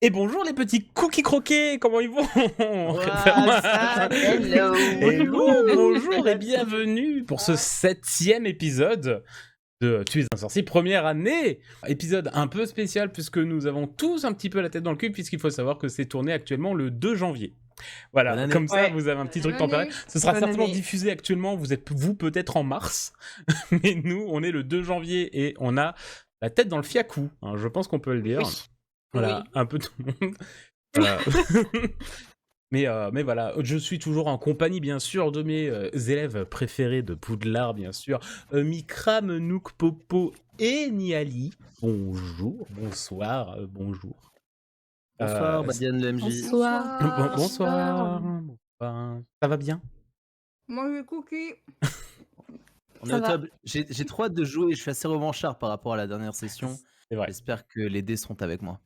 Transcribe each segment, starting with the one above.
Et bonjour les petits cookies croqués, comment ils vont? Hello. Hello, bonjour et bienvenue pour ce 7e épisode de Tu es un sorcier, première année. Épisode un peu spécial puisque nous avons tous un petit peu la tête dans le cul puisqu'il faut savoir que c'est tourné actuellement le 2 janvier. Bonne Voilà, année. comme ça Ouais. vous avez un petit truc Bonne tempéré. année. Ce sera Bonne certainement année. diffusé actuellement, vous êtes vous peut-être en mars, mais nous on est le 2 janvier et on a la tête dans le fiacou, hein, je pense qu'on peut le dire. Oui. Voilà, Oui. un peu tout le monde. Voilà. mais voilà, je suis toujours en compagnie, bien sûr, de mes élèves préférés de Poudlard, bien sûr. Mikram, Nook, Popo et Niali. Bonjour, bonsoir, bonjour. Bonsoir, Badiane le MJ. Bonsoir. Bonsoir. Bonsoir. Ça va bien? Mange le cookie. On est Ça au va. top. J'ai trop hâte de jouer. Je suis assez revanchard par rapport à la dernière session. C'est vrai. J'espère que les dés seront avec moi.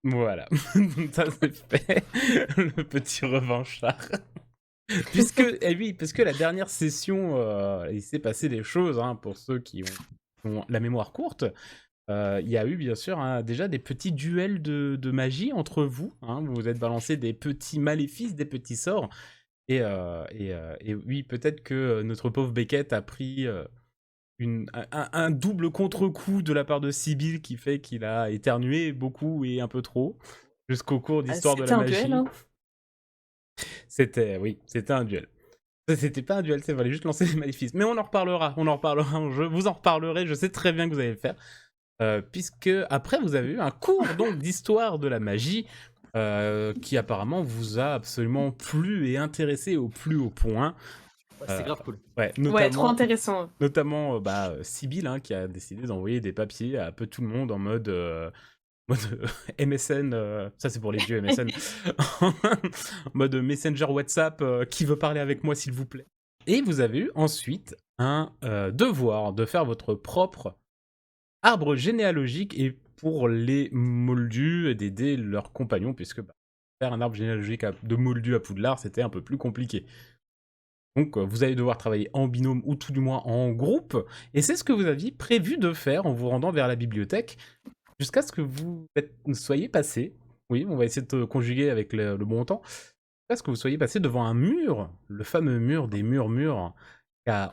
Voilà, ça c'est fait, le petit revanchard. Eh oui, parce que la dernière session, il s'est passé des choses, hein, pour ceux qui ont la mémoire courte. Il y a eu bien sûr déjà des petits duels de magie entre vous. Hein, vous vous êtes balancé des petits maléfices, des petits sorts. Et oui, peut-être que notre pauvre Beckett a pris un double contre-coup de la part de Sibyl qui fait qu'il a éternué beaucoup et un peu trop jusqu'au cours d'Histoire de la C'était un magie. duel, hein. C'était un duel. C'était pas un duel, c'est fallait juste lancer des maléfices. Mais on en reparlera, je vous en reparlerai, je sais très bien que vous allez le faire. Puisque après vous avez eu un cours donc d'histoire de la magie qui apparemment vous a absolument plu et intéressé au plus haut point. C'est grave cool. Ouais, Ouais, trop intéressant. Notamment Sibyl hein, qui a décidé d'envoyer des papiers à un peu tout le monde en mode MSN, ça c'est pour les vieux MSN, en mode Messenger WhatsApp, qui veut parler avec moi s'il vous plaît. Et vous avez eu ensuite un devoir de faire votre propre arbre généalogique et pour les moldus et d'aider leurs compagnons, puisque faire un arbre généalogique de moldus à Poudlard, c'était un peu plus compliqué. Donc vous allez devoir travailler en binôme ou tout du moins en groupe, et c'est ce que vous aviez prévu de faire en vous rendant vers la bibliothèque, jusqu'à ce que vous soyez passé, oui, on va essayer de te conjuguer avec le bon temps, jusqu'à ce que vous soyez passé devant un mur, le fameux mur des murmures, qu'a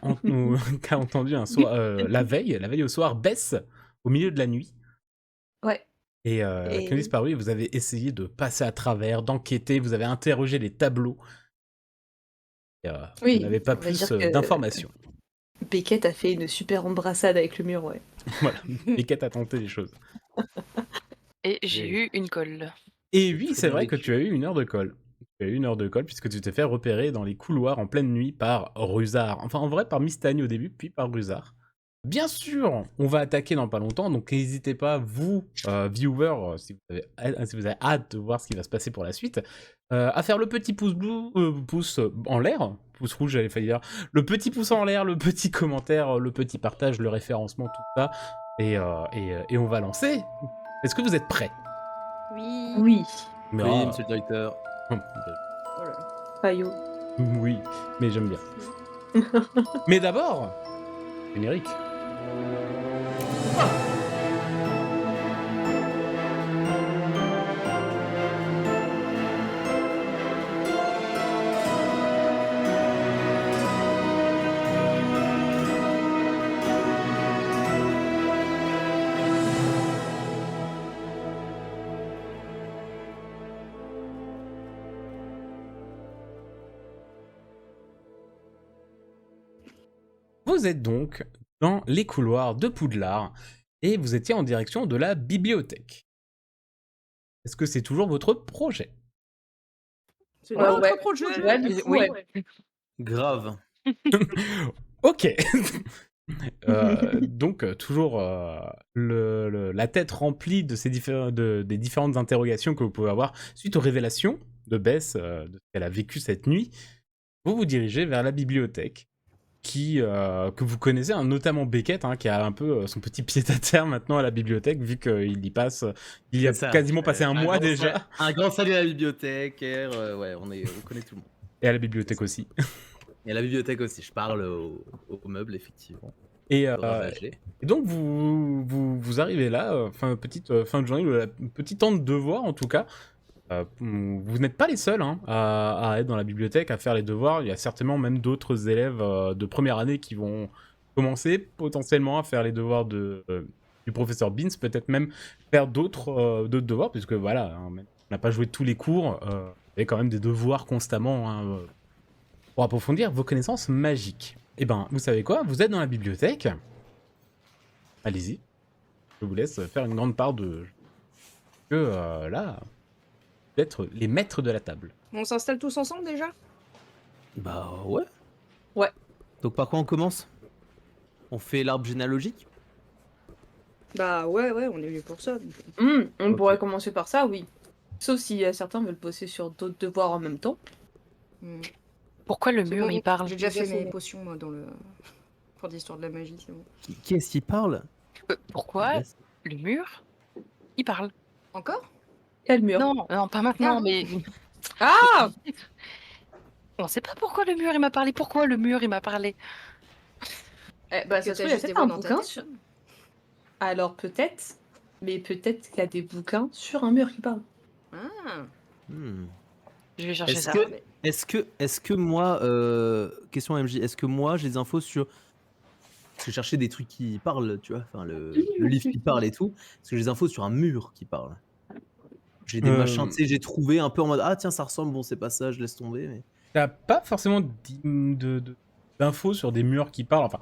entendu un soir, la veille au soir, Bess, au milieu de la nuit. Ouais. Et qui ont disparu, et vous avez essayé de passer à travers, d'enquêter, vous avez interrogé les tableaux. Et, Oui, vous n'avez pas on va plus dire que d'informations. Beckett a fait une super embrassade avec le mur, ouais. Voilà, Beckett a tenté les choses. Et j'ai eu une colle. Et oui, c'est bien vrai que vécu. tu as eu une heure de colle. Tu as eu une heure de colle puisque tu t'es fait repérer dans les couloirs en pleine nuit par Rusard. Enfin, en vrai, par Mistani au début, puis par Rusard. Bien sûr, on va attaquer dans pas longtemps, donc n'hésitez pas, vous, viewers, si vous avez hâte de voir ce qui va se passer pour la suite, à faire le petit pouce bleu, pouce en l'air, pouce rouge, j'allais failli dire, le petit pouce en l'air, le petit commentaire, le petit partage, le référencement, tout ça, et on va lancer. Est-ce que vous êtes prêts? Oui. Oui. Mais, Oui, monsieur le directeur. Payot. oui, mais j'aime bien. Mais d'abord, générique. Vous êtes donc dans les couloirs de Poudlard et vous étiez en direction de la bibliothèque. Est-ce que c'est toujours votre projet? C'est Ouais, notre ouais. projet. Ouais, du coup, ouais. Grave. Ok. Donc toujours la tête remplie de des différentes interrogations que vous pouvez avoir suite aux révélations de Bess, de ce qu'elle a vécu cette nuit. Vous vous dirigez vers la bibliothèque que vous connaissez, hein, notamment Beckett, hein, qui a un peu son petit pied-à-terre maintenant à la bibliothèque, vu qu'il y passe, il y a C'est ça. quasiment passé un mois déjà. Un grand salut à la bibliothécaire. Ouais, on connaît tout le monde. Et à la bibliothèque aussi. Et à la bibliothèque aussi. Je parle au meuble, effectivement. Et, Ravagé. et donc vous arrivez là, petite fin de journée, le petit temps de devoir en tout cas. Vous n'êtes pas les seuls hein, à être dans la bibliothèque, à faire les devoirs. Il y a certainement même d'autres élèves de première année qui vont commencer potentiellement à faire les devoirs du professeur Beans, peut-être même faire d'autres devoirs, puisque voilà, hein, on n'a pas joué tous les cours, il y a quand même des devoirs constamment hein, pour approfondir vos connaissances magiques. Et ben, vous savez quoi? Vous êtes dans la bibliothèque. Allez-y. Je vous laisse faire une grande part de... que là... d'être les maîtres de la table. On s'installe tous ensemble déjà? Bah ouais. Ouais. Donc par quoi on commence? On fait l'arbre généalogique? Bah ouais, on est venu pour ça. On Ok. pourrait commencer par ça, oui. Sauf si certains veulent bosser sur d'autres devoirs en même temps. Hmm. Pourquoi le C'est mur bon, il parle? J'ai déjà fait fait. mes potions moi, dans le... pour l'histoire de la magie, c'est bon. Qui est-ce qui parle? Pourquoi Yes. le mur il parle? Encore? Quel mur? Non, pas maintenant, Ah. mais Ah on sait pas pourquoi le mur il m'a parlé. Pourquoi le mur il m'a parlé? Bah, Que ça se t'as trouve, il y a juste des peut-être un voix dans ta bouquin tête. sur... Alors peut-être, mais peut-être qu'il y a des bouquins sur un mur qui parlent. Ah. Hmm. Je vais chercher Est-ce ça. que, est-ce que moi, question MJ, est-ce que moi j'ai des infos sur... Parce que je cherchais des trucs qui parlent, tu vois, enfin le livre qui parle et tout. Est-ce que j'ai des infos sur un mur qui parle? J'ai des machins, tu sais, j'ai trouvé un peu en mode, ah tiens, ça ressemble, bon, c'est pas ça, je laisse tomber, mais... T'as pas forcément d'infos sur des murs qui parlent. Enfin,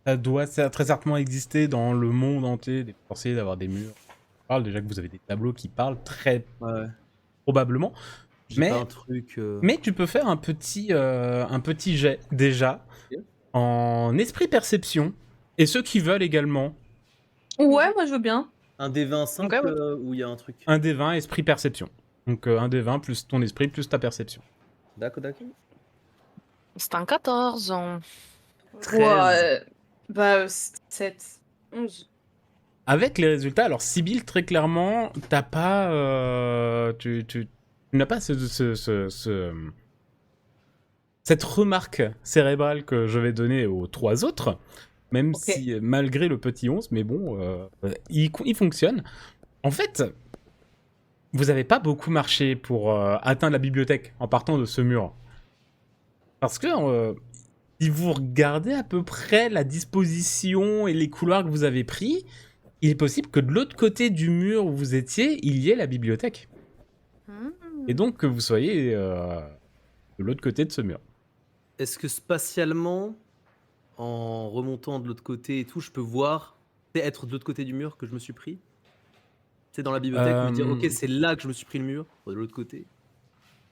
ça doit très certainement exister dans le monde entier des sorciers d'avoir des murs qui parlent. Déjà que vous avez des tableaux qui parlent très Ouais. probablement. J'ai Mais- pas un truc... Mais tu peux faire un petit jet déjà en esprit perception. Et ceux qui veulent également, Ouais, moi je veux bien. Un des 20 simple Ok, ouais. où il y a un truc. un des 20 esprit perception. Donc un des 20 plus ton esprit plus ta perception. D'accord, d'accord. C'est un 14. 13. Ouais, bah 7. 11. Avec les résultats, alors Sibyl, très clairement, t'as pas. Tu n'as pas cette remarque cérébrale que je vais donner aux 3 autres, même Ok. si, malgré le petit 11, mais bon, il fonctionne. En fait, vous n'avez pas beaucoup marché pour atteindre la bibliothèque en partant de ce mur. Parce que si vous regardez à peu près la disposition et les couloirs que vous avez pris, il est possible que de l'autre côté du mur où vous étiez, il y ait la bibliothèque. Et donc que vous soyez de l'autre côté de ce mur. Est-ce que spatialement, en remontant de l'autre côté et tout, je peux voir, c'est être de l'autre côté du mur que je me suis pris? C'est dans la bibliothèque, me dire, ok, c'est là que je me suis pris le mur, de l'autre côté.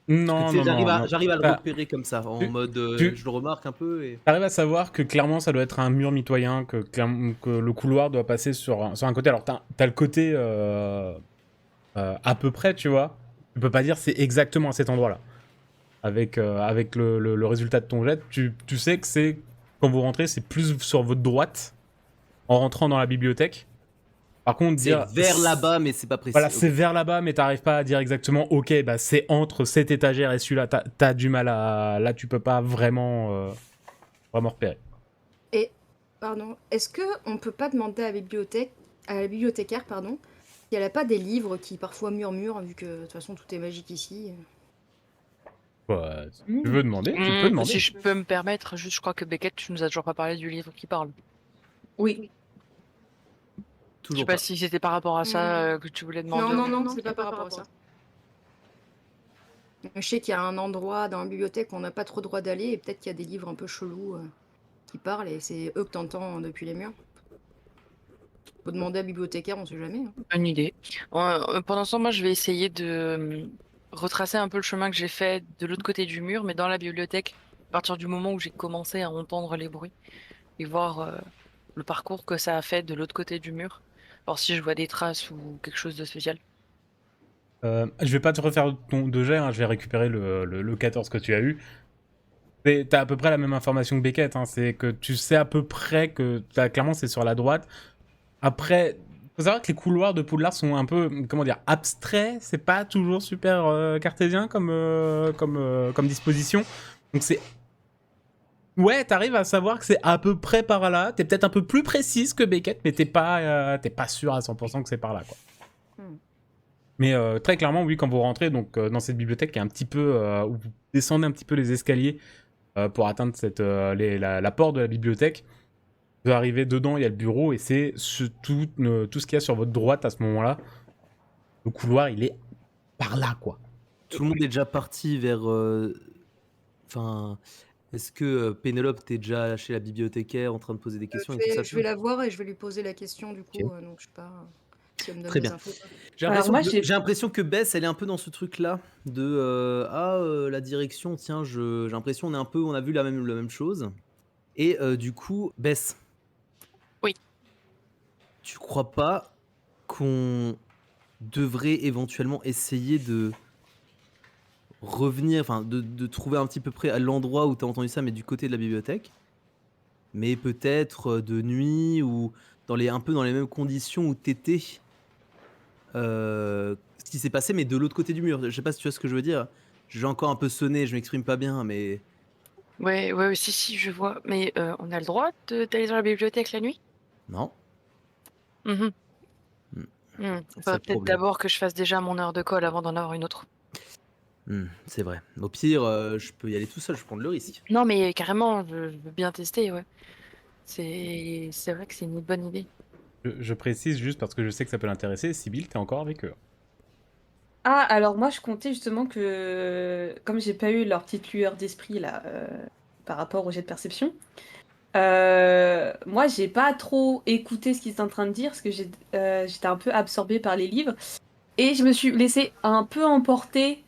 Non, Parce que, tu sais, j'arrive à le Ah, repérer comme ça, en tu- mode, tu- je le remarque un peu et... T'arrives à savoir que clairement ça doit être un mur mitoyen, que le couloir doit passer sur un côté. Alors t'as le côté à peu près, tu vois. Tu peux pas dire c'est exactement à cet endroit-là. Avec le résultat de ton jet, tu sais que c'est, quand vous rentrez, c'est plus sur votre droite, en rentrant dans la bibliothèque. Par contre, C'est dire... vers là-bas, mais c'est pas précis. Voilà, Ok. c'est vers là-bas, mais t'arrives pas à dire exactement, ok, bah c'est entre cette étagère et celui-là. T'as du mal à... Là, tu peux pas vraiment repérer. Pardon. Est-ce que on peut pas demander à la bibliothécaire, pardon, si elle a pas des livres qui parfois murmurent, vu que de toute façon tout est magique ici. Bah, si tu veux demander, tu peux demander. Si je peux me permettre, juste, je crois que Beckett, tu nous as toujours pas parlé du livre qui parle. Oui. Je sais Toujours pas pas. si c'était par rapport à ça que tu voulais demander. Non, c'est pas par rapport à ça. Je sais qu'il y a un endroit dans la bibliothèque où on n'a pas trop droit d'aller, et peut-être qu'il y a des livres un peu chelous qui parlent, et c'est eux que t'entends depuis les murs. Faut demander à la bibliothécaire, on sait jamais. Hein. Bonne idée. Pendant ce temps, moi, je vais essayer de retracer un peu le chemin que j'ai fait de l'autre côté du mur, mais dans la bibliothèque, à partir du moment où j'ai commencé à entendre les bruits et voir le parcours que ça a fait de l'autre côté du mur. Alors si je vois des traces ou quelque chose de spécial. Je vais pas te refaire ton de jet, hein, je vais récupérer le 14 que tu as eu. T'as à peu près la même information que Beckett, hein, c'est que tu sais à peu près que clairement c'est sur la droite. Après, faut savoir que les couloirs de Poudlard sont un peu, comment dire, abstraits, c'est pas toujours super cartésien comme disposition. Donc c'est... Ouais, t'arrives à savoir que c'est à peu près par là. T'es peut-être un peu plus précise que Beckett, mais t'es pas sûr à 100% que c'est par là, quoi. Hmm. Mais très clairement, oui, quand vous rentrez donc, dans cette bibliothèque qui est un petit peu... où vous descendez un petit peu les escaliers pour atteindre la porte de la bibliothèque, vous arrivez dedans, il y a le bureau, et c'est tout ce qu'il y a sur votre droite à ce moment-là. Le couloir, il est par là, quoi. Tout le monde est déjà parti vers. Enfin, est-ce que Pénélope t'es déjà lâché la bibliothécaire en train de poser des questions et tout ça Je vais la voir et je vais lui poser la question du coup. Ok. Donc je sais pas si elle me donne Très des bien. infos. Quoi. J'ai Alors l'impression moi, que, j'ai- j'ai l'impression que Bess, elle est un peu dans ce truc-là de la direction. Tiens, j'ai l'impression on a vu la même chose. Et du coup, Bess. Oui. Tu crois pas qu'on devrait éventuellement essayer de revenir, enfin de trouver un petit peu près à l'endroit où tu as entendu ça, mais du côté de la bibliothèque, mais peut-être de nuit ou un peu dans les mêmes conditions où t'étais, ce qui s'est passé, mais de l'autre côté du mur. Je sais pas si tu vois ce que je veux dire. J'ai encore un peu sonné, je m'exprime pas bien, mais Ouais, si, je vois. Mais on a le droit d'aller dans la bibliothèque la nuit? non. Mhm. Hmm. Faudrait C'est le peut-être problème. d'abord que je fasse déjà mon heure de colle avant d'en avoir une autre. C'est vrai. Au pire, je peux y aller tout seul, je peux prendre le risque. Non, mais carrément, je veux bien tester, ouais. C'est vrai que c'est une bonne idée. Je précise juste parce que je sais que ça peut l'intéresser. Sibyl, t'es encore avec eux. Ah, alors moi, je comptais justement que, comme j'ai pas eu leur petite lueur d'esprit là, par rapport au jet de perception, moi, j'ai pas trop écouté ce qu'ils étaient en train de dire parce que j'étais un peu absorbée par les livres et je me suis laissée un peu emporter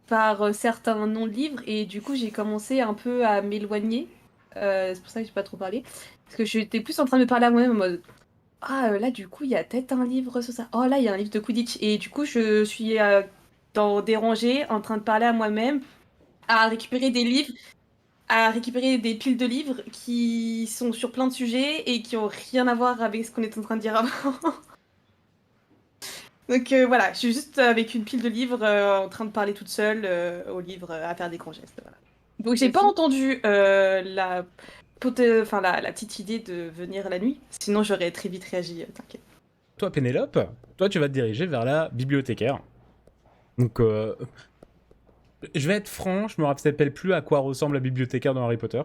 par certains noms de livres et du coup, j'ai commencé un peu à m'éloigner. C'est pour ça que j'ai pas trop parlé parce que j'étais plus en train de me parler à moi-même en mode ah, là, du coup, il y a peut-être un livre sur ça. Oh, là, il y a un livre de Quidditch. Et du coup, je suis dans des rangées, en train de parler à moi-même, à récupérer des livres, à récupérer des piles de livres qui sont sur plein de sujets et qui ont rien à voir avec ce qu'on est en train de dire avant. Donc voilà, je suis juste avec une pile de livres en train de parler toute seule au livre à faire des grands gestes. Voilà. Donc j'ai pas Sophie entendu la petite idée de venir la nuit. Sinon, j'aurais très vite réagi, t'inquiète. Toi, Pénélope, toi, tu vas te diriger vers la bibliothécaire. Donc, je vais être franc, je me rappelle plus à quoi ressemble la bibliothécaire dans Harry Potter.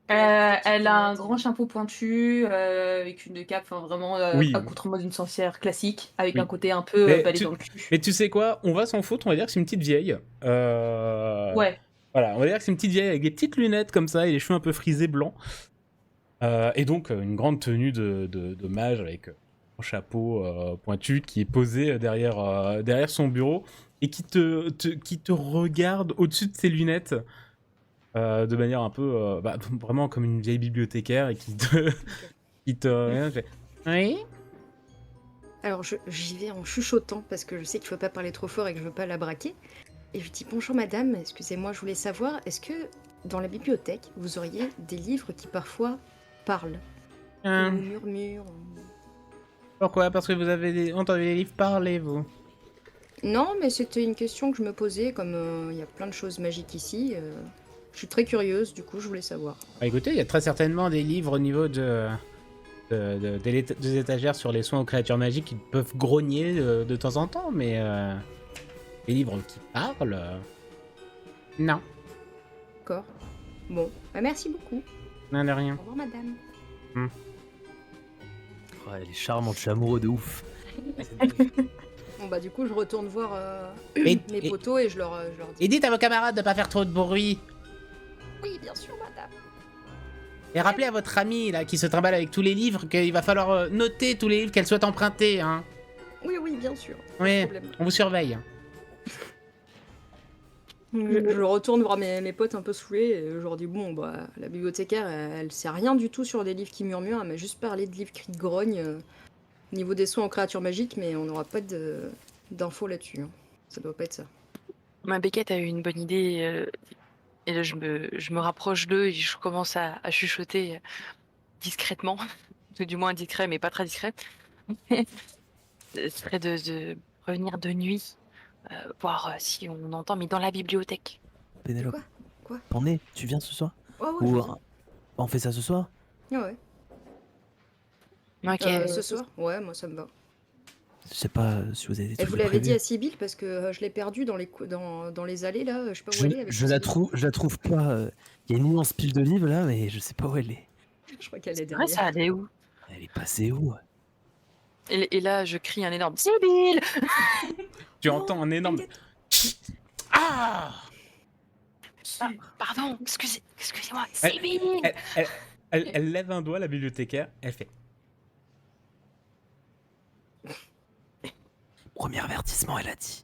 Elle a un grand chapeau pointu avec une cape, enfin vraiment Oui, accoutrement d'une sorcière classique, avec un oui. côté un peu Mais balai tu, dans le cul. mais tu sais quoi, on va s'en foutre, on va dire que c'est une petite vieille. Ouais. Voilà, on va dire que c'est une petite vieille avec des petites lunettes comme ça et les cheveux un peu frisés blancs. Et donc, une grande tenue de mage avec un chapeau pointu qui est posé derrière son bureau et qui te regarde au-dessus de ses lunettes de manière un peu, vraiment comme une vieille bibliothécaire et qui te regarde, fait, oui. Alors j'y vais en chuchotant parce que je sais qu'il ne faut pas parler trop fort et que je veux pas la braquer. Et je dis bonjour madame, excusez-moi, je voulais savoir, est-ce que dans la bibliothèque, vous auriez des livres qui parfois parlent ou murmurent Pourquoi? Parce que vous avez entendu les livres parler, vous. Non, mais c'était une question que je me posais, comme il y a plein de choses magiques ici. Je suis très curieuse, du coup, je voulais savoir. Bah, écoutez, il y a très certainement des livres au niveau des étagères sur les soins aux créatures magiques qui peuvent grogner de temps en temps, mais les livres qui parlent, non, D'accord. Bon, bah, merci beaucoup. non de Au rien. revoir madame. Ouais, elle est charmante, je suis amoureux de ouf. Bon bah du coup, je retourne voir Et- mes et- potos et je leur dis... Et dites à vos camarades de pas faire trop de bruit. Oui, bien sûr madame. Et rappelez à votre amie là qui se trimballe avec tous les livres qu'il va falloir noter tous les livres qu'elle souhaite emprunter, hein. Oui, oui, bien sûr. Pas Oui, de problème. on vous surveille. Je retourne voir mes potes un peu saoulés et je leur dis bon bah la bibliothécaire elle sait rien du tout sur des livres qui murmurent, elle m'a juste parlé de livres qui grognent au niveau des soins en créatures magiques, mais on n'aura pas d'infos là-dessus. Hein. Ça doit pas être ça. Ma Beckett a eu une bonne idée et là je me rapproche d'eux et je commence à chuchoter discrètement, ou du moins discret mais pas très discret. Ce serait de revenir de nuit, voir si on entend, mais dans la bibliothèque. Pénélope, Quoi t'en es? Tu viens ce soir? Ouais, Ou je veux bien. on fait ça ce soir? Ouais. Ok. Ce soir? Ouais, moi ça me va. Je sais pas si vous avez des Et trucs vous de l'avez dit prévus. à Sibyl parce que je l'ai perdue dans dans les allées là, je sais pas où Je, elle est avec je tous la ses livres. je la trouve pas. Il y a une immense pile de livres là, mais je sais pas où elle est. Je crois qu'elle est C'est vrai, ça derrière. allait où? Elle est passée où? Et là, je crie un énorme Sibyl! Tu Non, entends un énorme... elle Ah Ah, pardon, excusez-moi, elle, Sibyl! elle lève un doigt, la bibliothécaire, elle fait... Premier avertissement, elle a dit.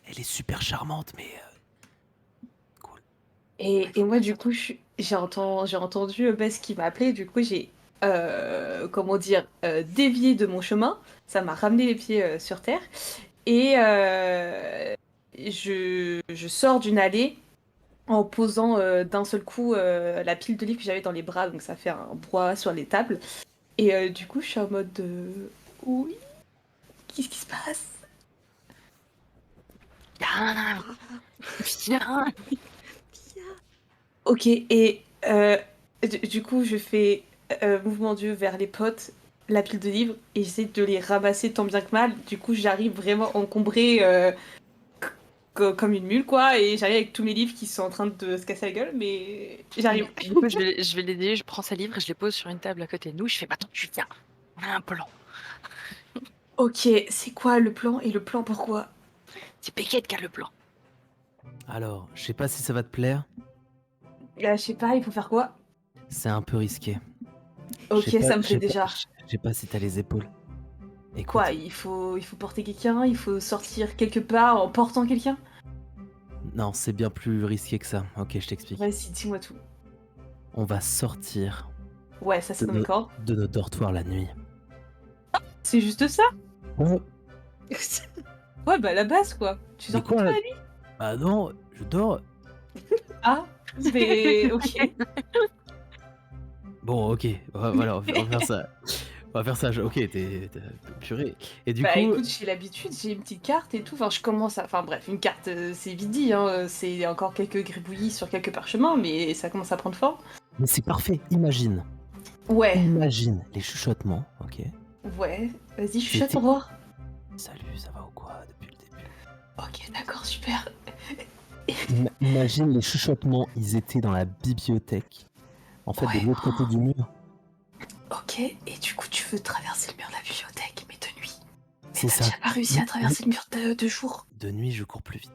Elle est super charmante, mais cool. Et moi, du coup, j'ai entendu Bess qui m'a appelé. Du coup, j'ai, comment dire, dévié de mon chemin. Ça m'a ramené les pieds sur terre. Et je sors d'une allée en posant d'un seul coup la pile de livres que j'avais dans les bras. Donc, ça fait un brouhaha sur les tables. Et du coup, je suis en mode oui, qu'est-ce qui se passe? Viens, viens. Ok, et du coup, je fais mouvement d'yeux vers les potes, la pile de livres, et j'essaie de les ramasser tant bien que mal. Du coup, j'arrive vraiment encombrée comme une mule, quoi, et j'arrive avec tous mes livres qui sont en train de se casser la gueule, mais j'arrive. Du coup, je vais l'aider, je prends ses livres et je les pose sur une table à côté de nous. Je fais, attends, tu viens, on a un plan. Ok, c'est quoi le plan, et le plan pourquoi? C'est Beckett qui a le plan. Alors, je sais pas si ça va te plaire. Je sais pas, il faut faire quoi? C'est un peu risqué. Ok, Je sais pas- ça me je plaît sais pas- déjà. Je sais pas si t'as les épaules. Écoute, Quoi, il faut porter quelqu'un, il faut sortir quelque part en portant quelqu'un? non, c'est bien plus risqué que ça. Ok, je t'explique. Vas-y, dis-moi tout. On va sortir Ouais, ça c'est de dans mes nos, cordes. de nos dortoirs la nuit. C'est juste ça? Oh, Ouais, bah la base quoi. Tu mais sors pas quoi? la nuit? Bah non, je dors. Ah, mais ok. Bon, ok, voilà, on va faire ça. On va faire ça. Ok, t'es purée. Et du Bah coup, écoute, j'ai l'habitude, j'ai une petite carte et tout. Enfin, je commence à. Enfin bref, une carte, c'est vite dit, hein. C'est encore quelques gribouillis sur quelques parchemins, mais ça commence à prendre forme. mais c'est parfait. Imagine Ouais, les chuchotements. Ok. ouais. Vas-y, chuchote C'était- pour voir. Salut, ça va ou quoi depuis le début? Ok, d'accord, super. Imagine les chuchotements. Ils étaient dans la bibliothèque. En fait, Ouais. de l'autre côté du mur. Ok, et du coup, tu veux traverser le mur de la bibliothèque, mais de nuit. Mais C'est t'as ça. déjà pas réussi à traverser le mur de jour. De nuit, je cours plus vite.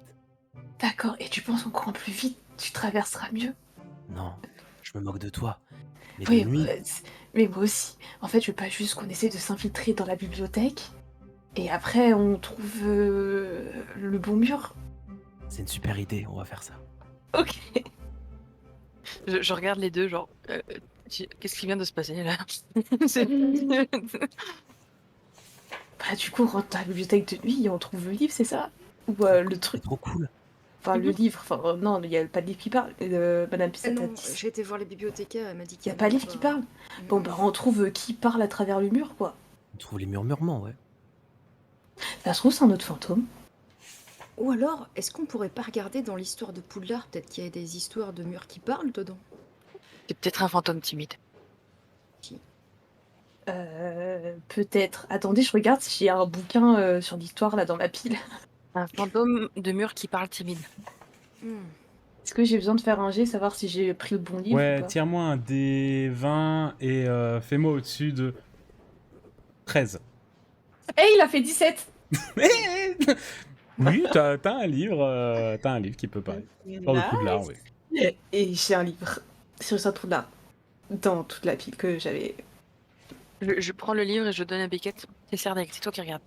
D'accord, et tu penses en courant plus vite, tu traverseras mieux? Non, je me moque de toi. Mais Oui, de nuit, mais moi aussi. En fait, je veux pas juste qu'on essaie de s'infiltrer dans la bibliothèque et après on trouve le bon mur. c'est une super idée. On va faire ça. Ok. Je regarde les deux, genre, qu'est-ce qui vient de se passer là? C'est- Bah du coup, on rentre dans la bibliothèque de nuit et on trouve le livre, c'est ça? Ou le C'est truc. trop cool. Enfin, le livre. Enfin, non, il y a pas de livre qui parle. Madame Ah Pissette a non, dit. j'ai été voir les bibliothécaires, elle m'a dit Il y qu'il a pas de livre qui parle. Bon, bah on trouve qui parle à travers le mur, quoi. On trouve les murmurements, ouais. Ça se trouve, c'est un autre fantôme. Ou alors, est-ce qu'on pourrait pas regarder dans l'histoire de Poudlard, peut-être qu'il y a des histoires de murs qui parlent dedans? C'est peut-être un fantôme timide. Peut-être. Attendez, je regarde si j'ai un bouquin sur l'histoire là dans ma pile. Un fantôme de mur qui parle timide. Hmm. Est-ce que j'ai besoin de faire un jet, savoir si j'ai pris le bon livre ou Ouais, pas? tire-moi un des 20 et fais-moi au-dessus de 13. Eh, il a fait 17! Oui, t'as un livre qui peut parler. Genre de Poudlard, oui. Et j'ai un livre sur ce trou là dans toute la pile que j'avais. Je prends le livre et je donne à Beckett. C'est Serdaigle, c'est toi qui regardes.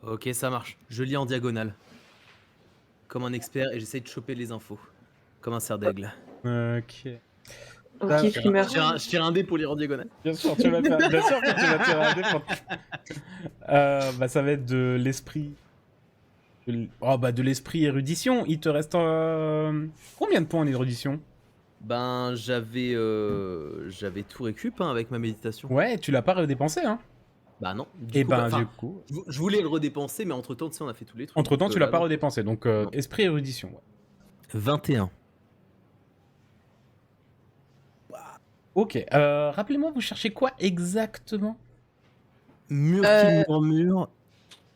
Ok, ça marche. Je lis en diagonale. Comme un expert et j'essaye de choper les infos. Comme un cerf d'aigle. Ok. Ok, Ça, frimeur. Je tire un dé pour lire en diagonale. Bien sûr, tu vas faire. Bien sûr que tu vas tirer un dé pour. Bah, ça va être de l'esprit. Oh, bah, de l'esprit érudition. Il te reste. Combien de points en érudition? Ben, j'avais tout récup hein, avec ma méditation. Ouais, tu l'as pas redépensé, hein. Bah non. Et ben, enfin, du coup. je voulais le redépenser, mais entre temps, tu sais, on a fait tous les trucs. Entre temps, donc, tu l'as bah pas non. redépensé. Donc, Non. esprit érudition. Ouais. 21. Ok, rappelez-moi, vous cherchez quoi exactement? Mur Euh, qui murmure.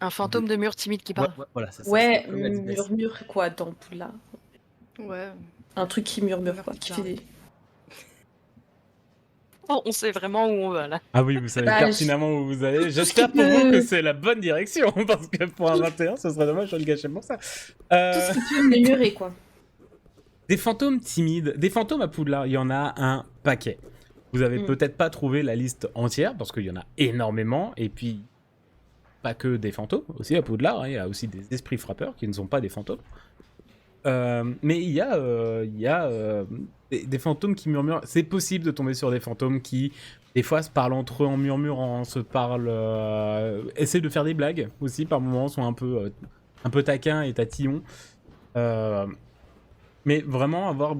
Un fantôme de mur timide qui Ouais, parle. ouais, voilà, c'est ça. Ouais, Comme l'a dit Bess. murmure quoi dans Poudlard. Ouais. Un truc qui murmure Murmure quoi, qui qui fait parle. des. Oh, on sait vraiment où on va là. Ah oui, vous savez Bah, pertinemment où vous allez. tout ce J'espère qui pour vous que peut- c'est la bonne direction, parce que pour un 21, ce serait dommage de le gâcher pour ça. Tout Euh, ce qui peut murmurer quoi. Des fantômes timides, des fantômes à Poudlard, il y en a un paquet. Vous avez Mm. peut-être pas trouvé la liste entière, parce qu'il y en a énormément, et puis pas que des fantômes, aussi à Poudlard, hein, il y a aussi des esprits frappeurs qui ne sont pas des fantômes. Mais il y a, des fantômes qui murmurent. C'est possible de tomber sur des fantômes qui, des fois, se parlent entre eux en murmurant, se parlent, essaient de faire des blagues aussi par moments, sont un peu taquins et tatillons. Mais vraiment avoir,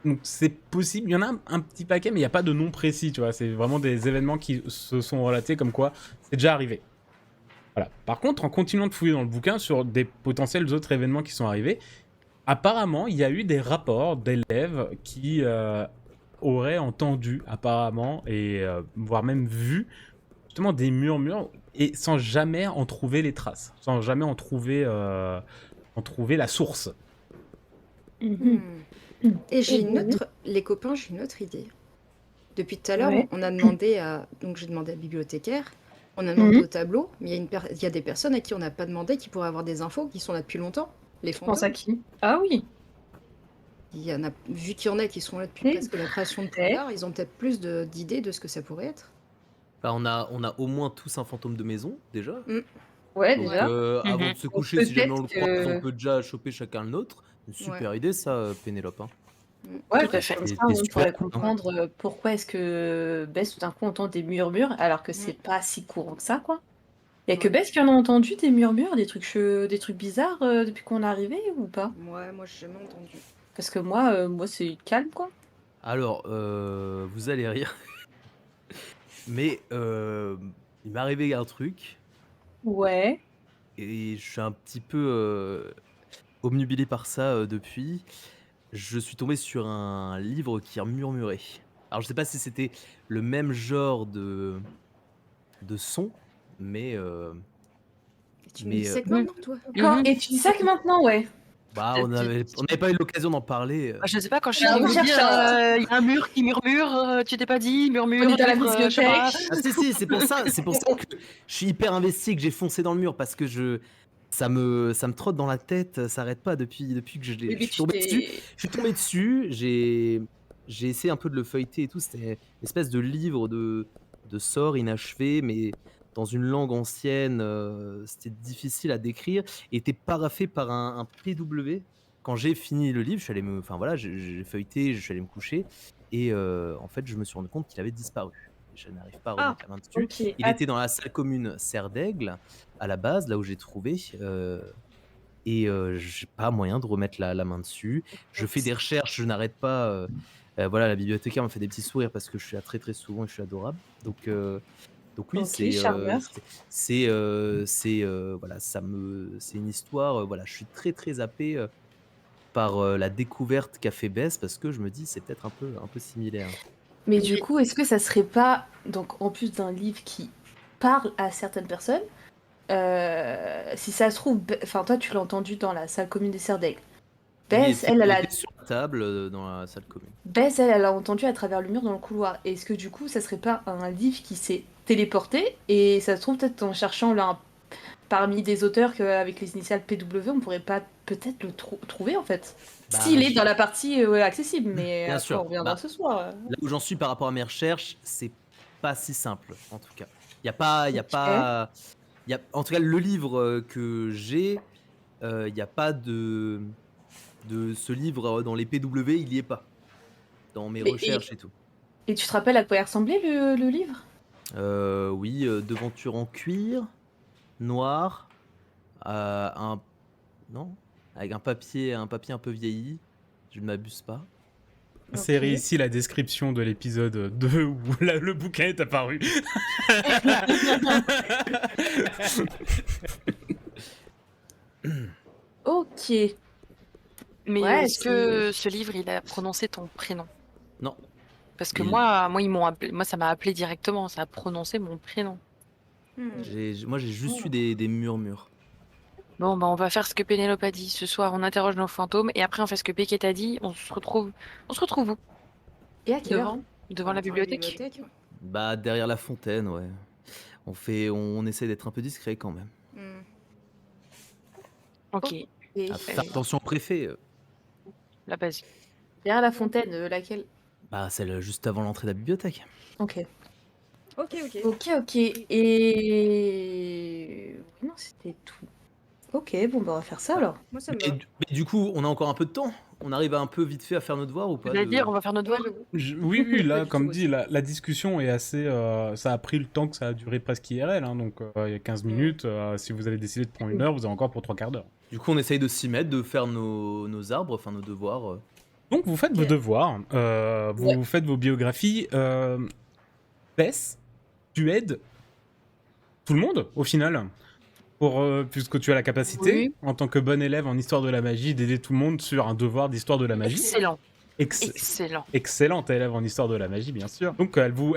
donc c'est possible. Il y en a un petit paquet, mais il n'y a pas de nom précis, tu vois. C'est vraiment des événements qui se sont relatés comme quoi c'est déjà arrivé. Voilà. Par contre, en continuant de fouiller dans le bouquin sur des potentiels autres événements qui sont arrivés, apparemment, il y a eu des rapports d'élèves qui auraient entendu, apparemment, et voire même vu, justement des murmures, et sans jamais en trouver les traces, sans jamais en trouver la source. Mhm. Et j'ai une Mhm. autre, les copains, j'ai une autre idée. Depuis tout à l'heure, Ouais. on a demandé à, donc j'ai demandé à la bibliothécaire, on a demandé Mhm. au tableau, mais il y a des personnes à qui on n'a pas demandé qui pourraient avoir des infos, qui sont là depuis longtemps. Les Je pense à fantômes. qui? Ah oui. Il y en a, vu qu'il y en a qui sont là depuis Les presque la création de vrais. Poudlard, ils ont peut-être plus d'idées de ce que ça pourrait être. Bah, on a au moins tous un fantôme de maison, déjà. Ouais, Donc, déjà. avant de se coucher, si jamais on le peut-être croise, on que- peut déjà choper chacun le nôtre. Une super idée, ça, Pénélope. Hein. Ouais, Tout à fait. comme ça, T'es on super pourrait cool, hein. comprendre pourquoi est-ce que Bess, tout d'un coup, entend des murmures, alors que c'est pas si courant que ça, quoi. Il y a que Ouais. Bess qui en a entendu des murmures, des trucs bizarres depuis qu'on est arrivé, ou pas? Ouais, moi j'ai jamais entendu. Parce que moi c'est calme, quoi. Alors, vous allez rire. Mais il m'est arrivé un truc Ouais. et je suis un petit peu obnubilé par ça depuis. Je suis tombé sur un livre qui murmurait. Alors, je sais pas si c'était le même genre de son, mais Et tu me dis ça que maintenant, toi? Et tu dis ça que maintenant, ouais. bah, on n'avait pas eu l'occasion d'en parler. Je sais pas, quand je Alors, suis on vous cherche dire, un- il y a un mur qui murmure, tu t'es pas dit, murmure, On est dans la livre, je sais pas. bibliothèque. Ah si, c'est pour ça que je suis hyper investi, que j'ai foncé dans le mur parce que ça me trotte dans la tête, ça arrête pas depuis que je Oui, mais suis tombé dessus. Je suis tombé dessus, j'ai essayé un peu de le feuilleter et tout, c'était une espèce de livre de sorts inachevés, mais dans une langue ancienne, c'était difficile à décrire et était paraphé par un PW. Quand j'ai fini le livre, je suis allé enfin voilà, j'ai feuilleté, je suis allé me coucher et en fait, je me suis rendu compte qu'il avait disparu. Je n'arrive pas à Ah, remettre la main dessus. ok. Il était dans la salle commune Serre d'Aigle, à la base, là où j'ai trouvé, et j'ai pas moyen de remettre la main dessus. Je fais des recherches, je n'arrête pas, voilà, la bibliothécaire me fait des petits sourires parce que je suis là très, très souvent et je suis adorable. Donc oui, Ok, c'est, charmeur. voilà, c'est une histoire, voilà, je suis très, très happé, par, la découverte qu'a fait Bess parce que je me dis: «C'est peut-être un peu similaire». Mais du coup, est-ce que ça serait pas, donc en plus d'un livre qui parle à certaines personnes, si ça se trouve, enfin toi tu l'as entendu dans la salle commune des Serres d'Aigle. Bess, elle Il était sur la table, dans la salle commune. Bess, elle a entendu à travers le mur dans le couloir. Est-ce que du coup, ça serait pas un livre qui s'est téléporté et ça se trouve peut-être en cherchant là parmi des auteurs avec les initiales PW, on pourrait pas peut-être le trouver en fait. Bah, S'il est dans la partie accessible, mais Bien après, sûr. on reviendra Bah, ce soir. Là où j'en suis par rapport à mes recherches, c'est pas si simple, en tout cas. Il y a pas, en tout cas, le livre que j'ai, il n'y a pas de ce livre dans les PW, il y est pas. Dans mes Mais- recherches et tout. Et tu te rappelles à quoi il ressemblait le livre? Oui, devanture en cuir, noir, non, avec un papier un peu vieilli. Je ne m'abuse pas. C'est Ok. ici la description de l'épisode 2 où le bouquin est apparu. Ok. Mais Ouais, est-ce que ce livre, il a prononcé ton prénom? Non. Parce que Et- moi, ils m'ont appelé, moi ça m'a appelé directement, ça a prononcé mon prénom. Moi, j'ai juste eu des murmures. Bon, bah on va faire ce que Pénélope a dit. Ce soir, on interroge nos fantômes et après on fait ce que Beckett a dit. On se retrouve où? Et à quelle heure? Devant la bibliothèque. Bah, derrière la fontaine, ouais. On essaie d'être un peu discret quand même. Ok, Et Ah, faire attention au préfet. la base. Derrière la fontaine, laquelle? Bah, celle juste avant l'entrée de la bibliothèque. Ok. ok. Ok. Et... Non, c'était tout. Ok, bon, bah on va faire ça alors. Moi, ça me Mais, va. mais du coup, on a encore un peu de temps. On arrive un peu vite fait à faire nos devoirs ou pas C'est-à-dire, on va faire notre devoir. Oui, là, Pas du comme tout dit, la discussion est assez... ça a pris le temps que ça a duré presque IRL, hein, donc il y a 15 minutes. Si vous avez décidé de prendre 1 heure, vous avez encore pour 3/4 d'heure. Du coup, on essaye de s'y mettre, de faire nos arbres, enfin nos devoirs. Donc vous faites vos Ok. devoirs, vous faites vos biographies. Bess, tu aides tout le monde au final, puisque tu as la capacité, Oui. en tant que bon élève en histoire de la magie, d'aider tout le monde sur un devoir d'histoire de la magie. Excellent. Ex- Excellent. Excellente élève en histoire de la magie, bien sûr. Donc elle vous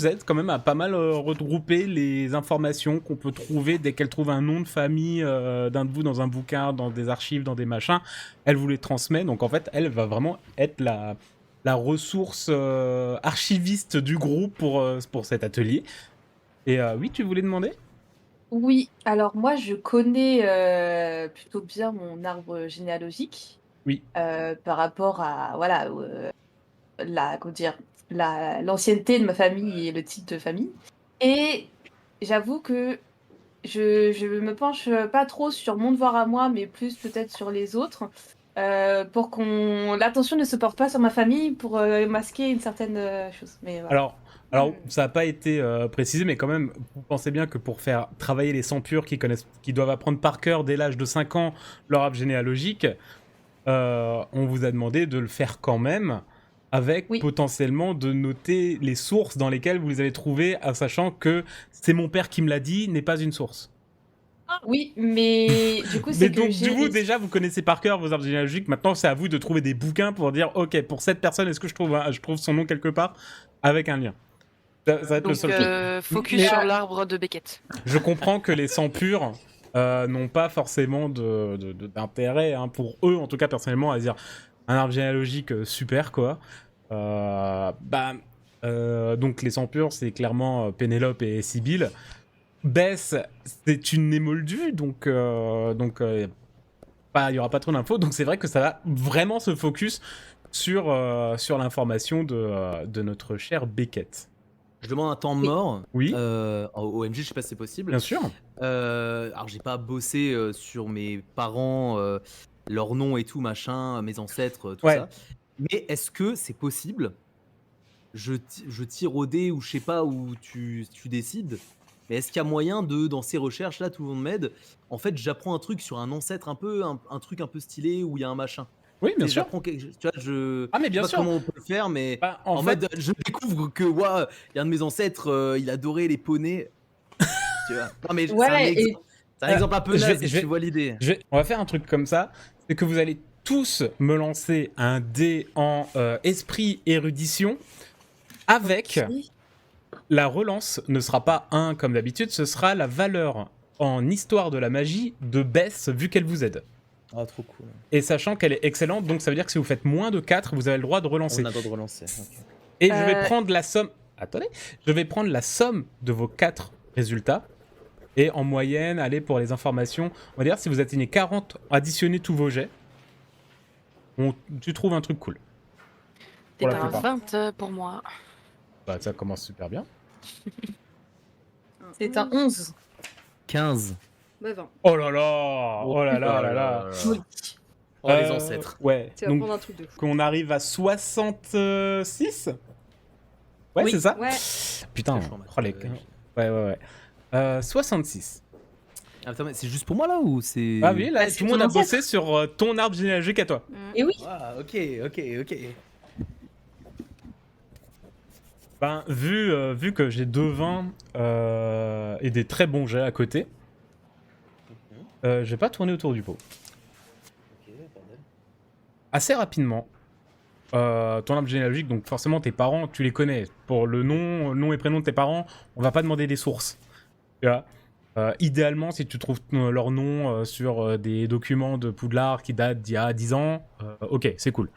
aide quand même à pas mal regrouper les informations qu'on peut trouver dès qu'elle trouve un nom de famille d'un de vous dans un bouquin, dans des archives, dans des machins. Elle vous les transmet. Donc en fait, elle va vraiment être la ressource archiviste du groupe pour cet atelier. Et oui, tu voulais demander? Oui, alors moi je connais plutôt bien mon arbre généalogique Oui. par rapport à voilà comment dire, l'ancienneté de ma famille et le type de famille. Et j'avoue que je me penche pas trop sur mon devoir à moi, mais plus peut-être sur les autres, pour qu'on l'attention ne se porte pas sur ma famille pour masquer une certaine chose. Mais voilà. Alors, ça n'a pas été précisé, mais quand même, vous pensez bien que pour faire travailler les sans-purs qui doivent apprendre par cœur dès l'âge de 5 ans leur arbre généalogique, on vous a demandé de le faire quand même, avec Oui. potentiellement de noter les sources dans lesquelles vous les avez trouvées, en sachant que c'est mon père qui me l'a dit, n'est pas une source. Oui, mais du coup Mais c'est que donc, j'ai du coup, déjà, vous connaissez par cœur vos arbres généalogiques. Maintenant, c'est à vous de trouver des bouquins pour dire, ok, pour cette personne, est-ce que je trouve son nom quelque part avec un lien. Ça va être le Donc, seul truc. focus Mais- sur l'arbre de Beckett. Je comprends que les sans purs n'ont pas forcément d'intérêt, hein, pour eux, en tout cas personnellement, à dire un arbre généalogique super, quoi. Donc les sans purs, c'est clairement Pénélope et Sibylle. Bess, c'est une émoldue, donc il n'y aura pas trop d'infos. Donc c'est vrai que ça va vraiment se focus sur l'information de notre cher Beckett. Je demande un temps mort. Oui. Au OMG, je sais pas si c'est possible. Bien sûr. Alors, j'ai pas bossé sur mes parents, leurs noms et tout, machin, mes ancêtres, tout Ouais. ça. Mais est-ce que c'est possible je tire au dé ou je sais pas où tu décides. Mais est-ce qu'il y a moyen dans ces recherches-là, tout le monde m'aide. En fait, j'apprends un truc sur un ancêtre un truc un peu stylé où il y a un machin. Oui, bien Tu sais, sûr. j'apprends tu vois, Ah, mais je sais bien pas sûr. comment on peut le faire, mais Bah, en en fait, mode, je découvre que il y a un de mes ancêtres, il adorait les poneys. Tu vois. Non, mais Ouais, et c'est un exemple un peu je vais- naze, je vais- tu vois l'idée. on va faire un truc comme ça, c'est que vous allez tous me lancer un dé en esprit érudition avec la relance ne sera pas 1 comme d'habitude, ce sera la valeur en histoire de la magie de Bess vu qu'elle vous aide. Ah, trop cool. Et sachant qu'elle est excellente, donc ça veut dire que si vous faites moins de 4, vous avez le droit de relancer. On a le droit de relancer. ok. Et je vais prendre la somme... Attendez. Je vais prendre la somme de vos 4 résultats. Et en moyenne, allez, pour les informations, on va dire si vous atteignez 40, additionnez tous vos jets. Tu trouves un truc cool. C'est Pour la un plupart. 20 pour moi. Bah, ça commence super bien. c'est un 11. 15. Bah 20. Oh là là. Oh là là là là. Oui. Oh, les ancêtres. Ouais. Tu vas Donc, prendre un truc de fou. qu'on arrive à 66. Ouais, Oui. c'est ça. Ouais. Putain. C'est chaud, mec. Oh, les... Ouais. 66. Ah, attends, mais c'est juste pour moi là ou c'est. Ah oui, là, Bah, c'est tout le monde ton a bossé sur ton arbre généalogique à toi. Et oui. Ah, ok. Ben, vu que j'ai 2 20 et des très bons jets à côté, je vais pas tourner autour du pot. Assez rapidement, ton arbre généalogique, donc forcément tes parents, tu les connais. Pour le nom et prénom de tes parents, on va pas demander des sources. Tu vois. Idéalement, si tu trouves leur nom sur des documents de Poudlard qui datent d'il y a 10 ans, ok, c'est cool.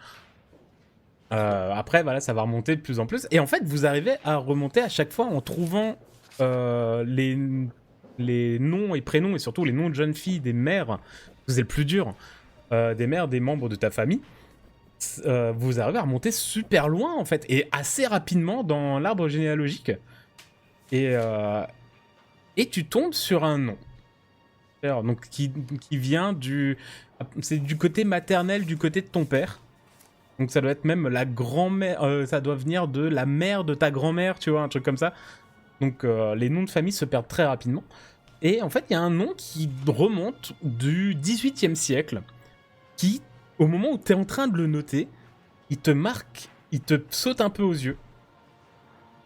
Après, voilà, ça va remonter de plus en plus. Et en fait, vous arrivez à remonter à chaque fois en trouvant les noms et prénoms, et surtout les noms de jeunes filles des mères, c'est le plus dur, des mères des membres de ta famille. Vous arrivez à remonter super loin, en fait, et assez rapidement dans l'arbre généalogique. Et tu tombes sur un nom. Donc, qui vient du... C'est du côté maternel, du côté de ton père. Donc ça doit être même la grand-mère... ça doit venir de la mère de ta grand-mère, tu vois, un truc comme ça. Donc les noms de famille se perdent très rapidement. Et en fait, il y a un nom qui remonte du 18e siècle, qui, au moment où tu es en train de le noter, il te marque, il te saute un peu aux yeux.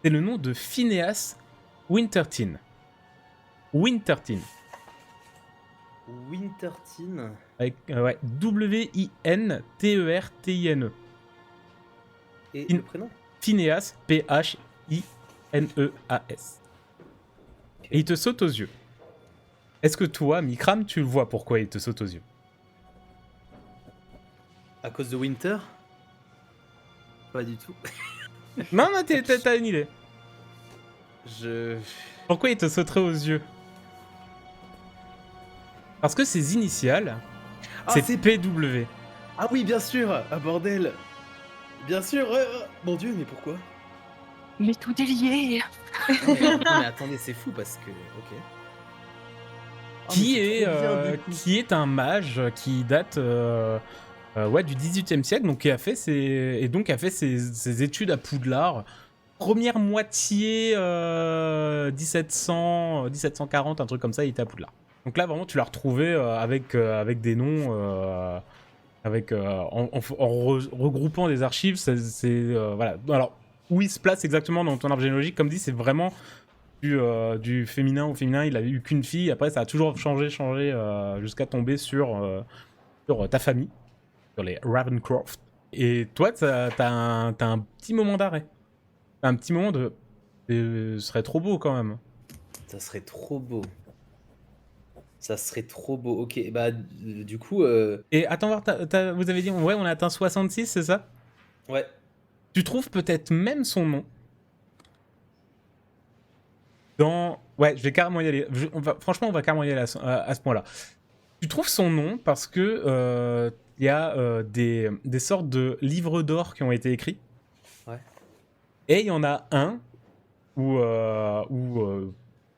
C'est le nom de Phineas Wintertine. Wintertine. Wintertine. Avec ouais, W-I-N-T-E-R-T-I-N-E. Et le prénom? Phineas, P-H-I-N-E-A-S. Et il te saute aux yeux. Est-ce que toi, Mikram, tu le vois pourquoi il te saute aux yeux? À cause de Winter? Pas du tout. Non, non, t'as une idée. Je... Pourquoi il te sauterait aux yeux? Parce que ses initiales, c'est PW. Ah oui, bien sûr. Ah bordel. Bien sûr. Mon Dieu, mais pourquoi? Mais tout est lié. Non, mais attendez, c'est fou parce que... Ok. Oh, Qui mais c'est trop bien, du coup. est un mage qui date ouais, du 18e siècle, donc qui a fait ses études à Poudlard. Première moitié 1740, un truc comme ça, il était à Poudlard. Donc là, vraiment, tu l'as retrouvé avec des noms, en regroupant des archives. Voilà. Alors, où il se place exactement dans ton arbre généalogique, comme dit, c'est vraiment du féminin au féminin. Il a eu qu'une fille. Après, ça a toujours changé jusqu'à tomber sur ta famille, sur les Ravencroft. Et toi, t'as un petit moment d'arrêt. Un petit moment de... ce serait trop beau quand même. Ça serait trop beau. Ça serait trop beau. Ok, bah du coup... Et attends voir, vous avez dit, ouais, on a atteint 66, c'est ça? Ouais. Tu trouves peut-être même son nom dans... Ouais, je vais carrément y aller. Franchement, on va carrément y aller à ce point-là. Tu trouves son nom parce que il y a des sortes de livres d'or qui ont été écrits. Ouais. Et il y en a un où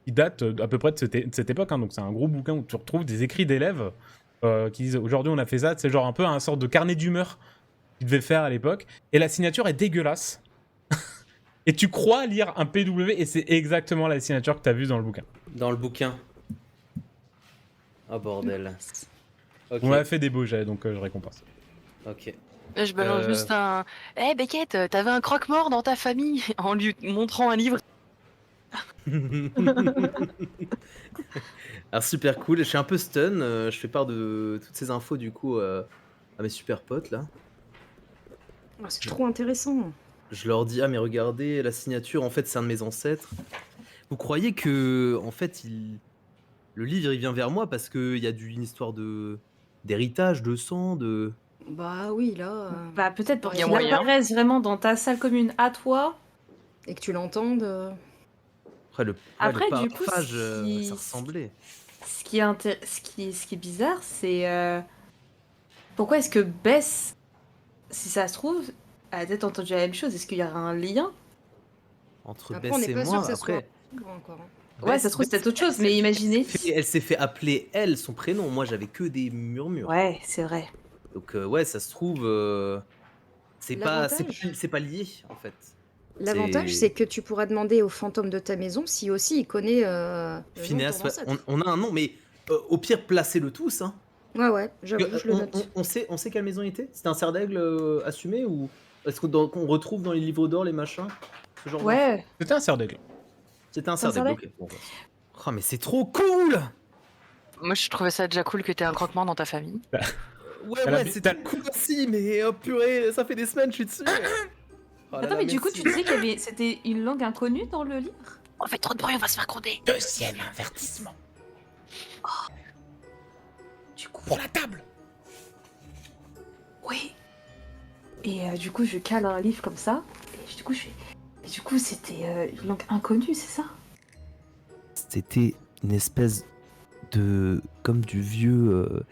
il date à peu près de cette époque. Hein, donc c'est un gros bouquin où tu retrouves des écrits d'élèves qui disent aujourd'hui on a fait ça. C'est genre un peu un sorte de carnet d'humeur qu'ils devaient faire à l'époque. Et la signature est dégueulasse. Et tu crois lire un PW et c'est exactement la signature que tu as vue dans le bouquin. Dans le bouquin. Oh bordel. Ok. On m'a fait des beaux jets, donc je récompense. Ok. Là, je balance juste un... Eh Beckett, t'avais un croque-mort dans ta famille en lui montrant un livre. Alors super cool, je suis un peu stun, je fais part de toutes ces infos du coup à mes super potes là. Oh, c'est trop intéressant. Je leur dis ah mais regardez la signature, en fait c'est un de mes ancêtres. Vous croyez que en fait le livre il vient vers moi parce qu'il y a une histoire d'héritage, de sang, de... Bah oui, là. Bah peut-être pour Il y a qu'il moyen. apparaisse vraiment dans ta salle commune à toi. Et que tu l'entendes. Après, Après, le du coup, paraphrase, si- ça ressemblait. Ce qui est bizarre, c'est pourquoi est-ce que Bess, si ça se trouve, a peut-être entendu la même chose. Est-ce qu'il y aura un lien? Entre Après, Bess on n'est et pas sûr moi, que ça après... soit encore. Hein. Ouais, ça se trouve, c'est peut-être autre chose, mais imaginez. Elle s'est fait appeler elle, son prénom. Moi, j'avais que des murmures. Ouais, c'est vrai. Donc, ouais, ça se trouve... c'est pas lié, en fait. L'avantage, c'est que tu pourras demander au fantôme de ta maison si aussi il connaît. Phineas, ouais, on a un nom, mais au pire, placez-le tous. Hein. Ouais, j'avoue, je le note. On sait quelle maison il était? C'était un cerf d'aigle assumé ou est-ce qu'on retrouve dans les livres d'or les machins ce genre Ouais. C'était un cerf d'aigle. C'était un cerf d'aigle, ok. Bon, bah. Oh, mais c'est trop cool! Moi, je trouvais ça déjà cool que t'aies un croque-mort dans ta famille. Ouais, c'était cool aussi, mais oh purée, ça fait des semaines, je suis dessus. Oh là Attends, là, mais du coup, merci. tu disais c'était une langue inconnue dans le livre? On fait trop de bruit, on va se faire gronder. Deuxième avertissement. Du coup, Pour la table. oui. Et du coup, je cale un livre comme ça. Et du coup, c'était une langue inconnue, c'est ça? C'était une espèce de... comme du vieux...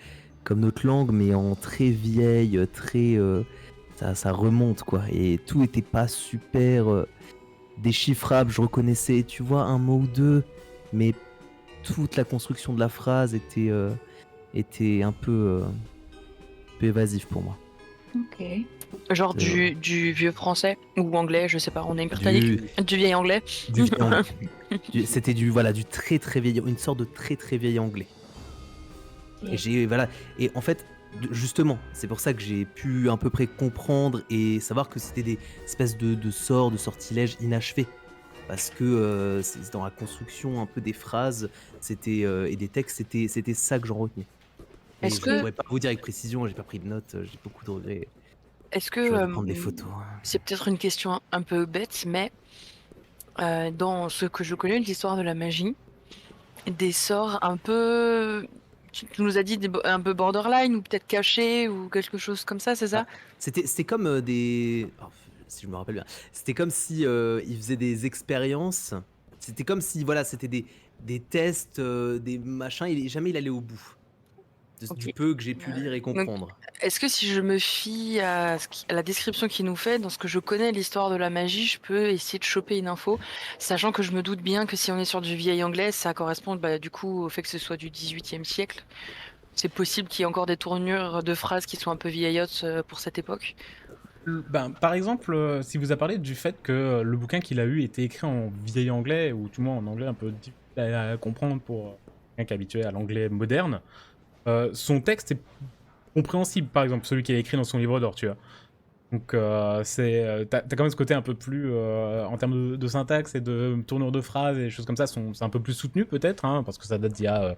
comme notre langue, mais en très vieille, très... ça remonte, quoi. Et tout était pas super déchiffrable. Je reconnaissais, tu vois, un mot ou deux, mais toute la construction de la phrase était un peu évasif pour moi. Ok. Genre C'est du vieux français ou anglais, je sais pas, on est Du, du vieil anglais. du vieil anglais. C'était du très très vieil, une sorte de très très vieil anglais. Et et en fait, justement, c'est pour ça que j'ai pu à peu près comprendre et savoir que c'était des espèces de sorts, de sortilèges inachevés. Parce que c'est dans la construction un peu des phrases et des textes, c'était ça que j'en retenais. Mais Est-ce je ne que, pourrais pas vous dire avec précision, j'ai pas pris de notes, j'ai beaucoup de regrets. est-ce J'aurais que dû prendre des photos. c'est peut-être une question un peu bête, mais dans ce que je connais de l'histoire de la magie, des sorts un peu, tu nous as dit un peu borderline ou peut-être cachés ou quelque chose comme ça, c'est ça? C'était comme des. Oh, si je me rappelle bien. C'était comme si ils faisaient des expériences. C'était comme si, voilà, c'était des tests, des machins. Jamais il allait au bout. Ok. Du peu que j'ai pu lire et Donc, comprendre. est-ce que si je me fie à, à la description qu'il nous fait, dans ce que je connais l'histoire de la magie, je peux essayer de choper une info, sachant que je me doute bien que si on est sur du vieil anglais, ça correspond du coup au fait que ce soit du XVIIIe siècle. C'est possible qu'il y ait encore des tournures de phrases qui sont un peu vieillottes pour cette époque. Ben, par exemple, si vous a parlé du fait que le bouquin qu'il a eu était écrit en vieil anglais, ou tout le moins en anglais un peu difficile à comprendre pour quelqu'un qui est habitué à l'anglais moderne, son texte est compréhensible, par exemple, celui qu'il a écrit dans son livre d'or, tu vois. Donc, t'as quand même ce côté un peu plus, en termes de syntaxe et de tournure de phrases et des choses comme ça, c'est un peu plus soutenu peut-être, hein, parce que ça date d'il y a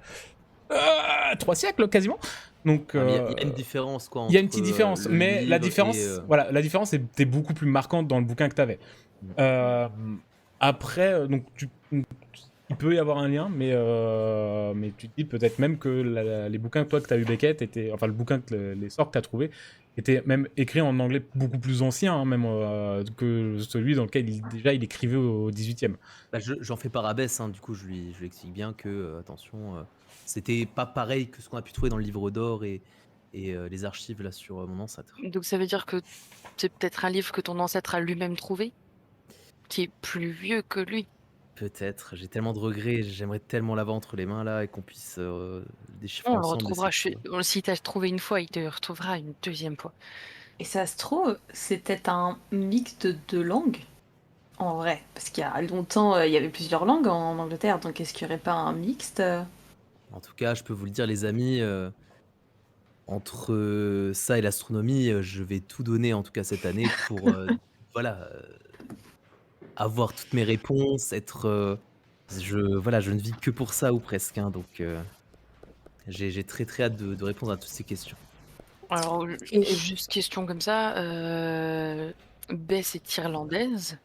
3 siècles quasiment. Donc, Ah, mais il y a une différence, quoi, il y a une entre petite différence, le mais la livre différence, et. voilà, la différence était beaucoup plus marquante dans le bouquin que t'avais. Après, donc il peut y avoir un lien, mais tu te dis peut-être même que les bouquins toi que t'as eu Beckett étaient, enfin le bouquin que les sorts que t'as trouvé étaient même écrits en anglais beaucoup plus ancien, hein, même que celui dans lequel il écrivait au 18e. Bah, j'en fais part à Bess, hein, du coup je lui explique bien que, attention, c'était pas pareil que ce qu'on a pu trouver dans le livre d'or et les archives là sur mon ancêtre. Donc ça veut dire que c'est peut-être un livre que ton ancêtre a lui-même trouvé, qui est plus vieux que lui. Peut-être, j'ai tellement de regrets, j'aimerais tellement l'avoir entre les mains là et qu'on puisse déchiffrer On le ensemble. retrouvera. Si t'as trouvé une fois, il te retrouvera une deuxième fois. Et ça se trouve, c'était un mix de deux langues, en vrai. Parce qu'il y a longtemps, il y avait plusieurs langues en Angleterre, donc est-ce qu'il n'y aurait pas un mixte? En tout cas, je peux vous le dire, les amis, entre ça et l'astronomie, je vais tout donner en tout cas cette année pour voilà, avoir toutes mes réponses, je ne vis que pour ça ou presque, hein, donc j'ai très très hâte de répondre à toutes ces questions. Alors, juste question comme ça, Bess est irlandaise.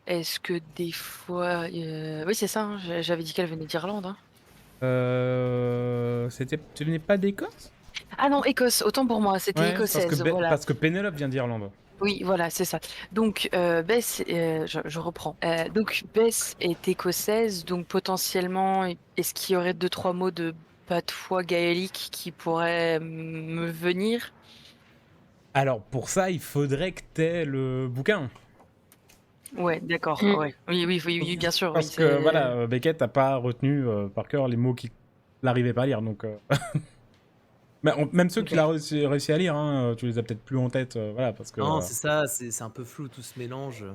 Est-ce que des fois... Oui, c'est ça, hein, j'avais dit qu'elle venait d'Irlande. Hein. Tu venais pas d'Écosse? Ah non, Écosse, autant pour moi, c'était Ouais, écossaise, voilà. parce que Pénélope vient d'Irlande. Oui, voilà, c'est ça. Donc, Bess, je reprends. Donc, Bess est écossaise, donc potentiellement, est-ce qu'il y aurait 2-3 mots de patois gaélique qui pourraient me venir? Alors, pour ça, il faudrait que t'aies le bouquin. Ouais, d'accord, ouais. Oui, bien sûr. Parce Oui, que, voilà, Beckett n'a pas retenu par cœur les mots qu'il n'arrivait pas à lire, donc... Mais même ceux qu'il a réussi à lire, hein, tu les as peut-être plus en tête, voilà, parce que... Non, c'est ça, c'est un peu flou tout ce mélange.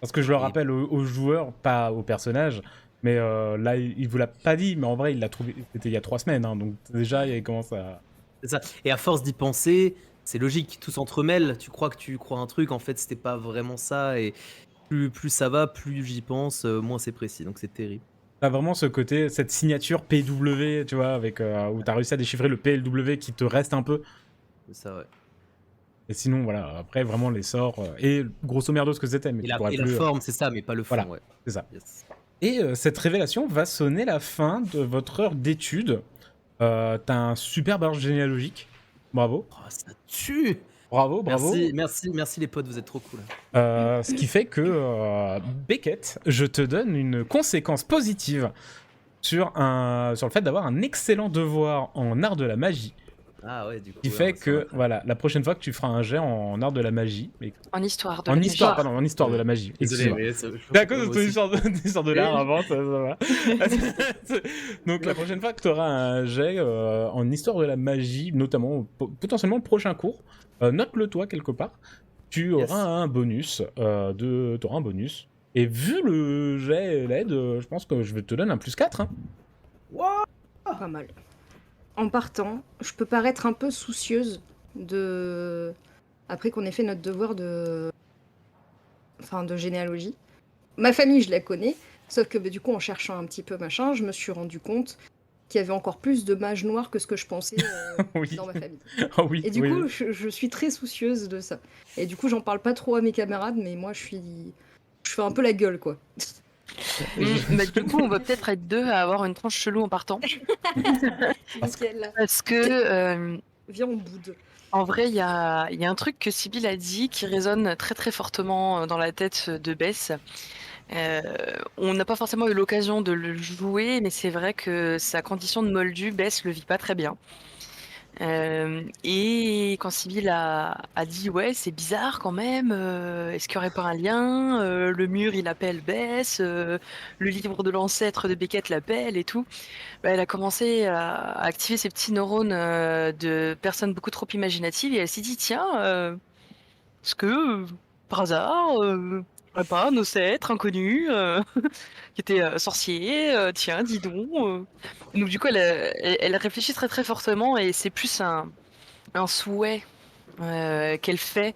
Parce que je le Et- rappelle aux joueurs, pas aux personnages, mais là, il vous l'a pas dit, mais en vrai, il l'a trouvé, c'était il y a 3 semaines, hein, donc déjà, il commence à... C'est ça. Et à force d'y penser, c'est logique, tout s'entremêle. Tu crois que tu crois un truc, en fait, c'était pas vraiment ça. Et plus ça va, plus j'y pense, moins c'est précis. Donc c'est terrible. T'as vraiment ce côté, cette signature PW, tu vois, avec, où t'as réussi à déchiffrer le PLW qui te reste un peu. C'est ça, ouais. Et sinon, voilà, après, vraiment, les sorts, et grosso merdo ce que c'était, mais Et tu la, pourras et la plus... forme, c'est ça, mais pas le fond, voilà. ouais. C'est ça. Yes. Et cette révélation va sonner la fin de votre heure d'étude. T'as un super arbre généalogique. Bravo. Oh, ça tue. Bravo, bravo. Merci les potes, vous êtes trop cool. Ce qui fait que, Beckett, je te donne une conséquence positive sur le fait d'avoir un excellent devoir en art de la magie. Ah ouais, du coup. Qui ouais, fait ça que, va très voilà, la prochaine fois que tu feras un jet en art de la magie... En histoire de En la histoire, magie. pardon, en histoire de la magie. Désolé, Excuse-moi. mais ça, je C'est à pense cause de moi ton aussi. histoire de l'art Oui. avant, ça va. Donc la prochaine fois que tu auras un jet en histoire de la magie, notamment potentiellement le prochain cours, note-le toi quelque part, tu auras Yes. un bonus. T'auras un bonus. Et vu le jet LED, je pense que je vais te donner un plus 4. Hein. Pas mal. En partant, je peux paraître un peu soucieuse de... Après qu'on ait fait notre devoir de généalogie. Ma famille, je la connais, sauf que du coup, en cherchant un petit peu machin, je me suis rendu compte qu'il y avait encore plus de mages noirs que ce que je pensais Oui. dans ma famille. Oh oui, Et du oui. coup, je suis très soucieuse de ça. Et du coup, j'en parle pas trop à mes camarades, mais moi, je fais un peu la gueule, quoi. Bah, du coup, on va peut-être être deux à avoir une tranche chelou en partant. Nickel. Parce que, Viens, on boude. en vrai, il y a un truc que Sybille a dit qui résonne très très fortement dans la tête de Bess. On n'a pas forcément eu l'occasion de le jouer, mais c'est vrai que sa condition de moldu, Bess le vit pas très bien. Et quand Sybille a dit ouais, c'est bizarre quand même, est-ce qu'il n'y aurait pas un lien, le mur il appelle Bess, le livre de l'ancêtre de Beckett l'appelle et tout, bah, elle a commencé à activer ses petits neurones de personnes beaucoup trop imaginatives et elle s'est dit tiens, est-ce que par hasard, il n'y aurait pas un ancêtre inconnu qui était sorcier, tiens, dis donc. Donc du coup, elle réfléchit très très fortement et c'est plus un souhait qu'elle fait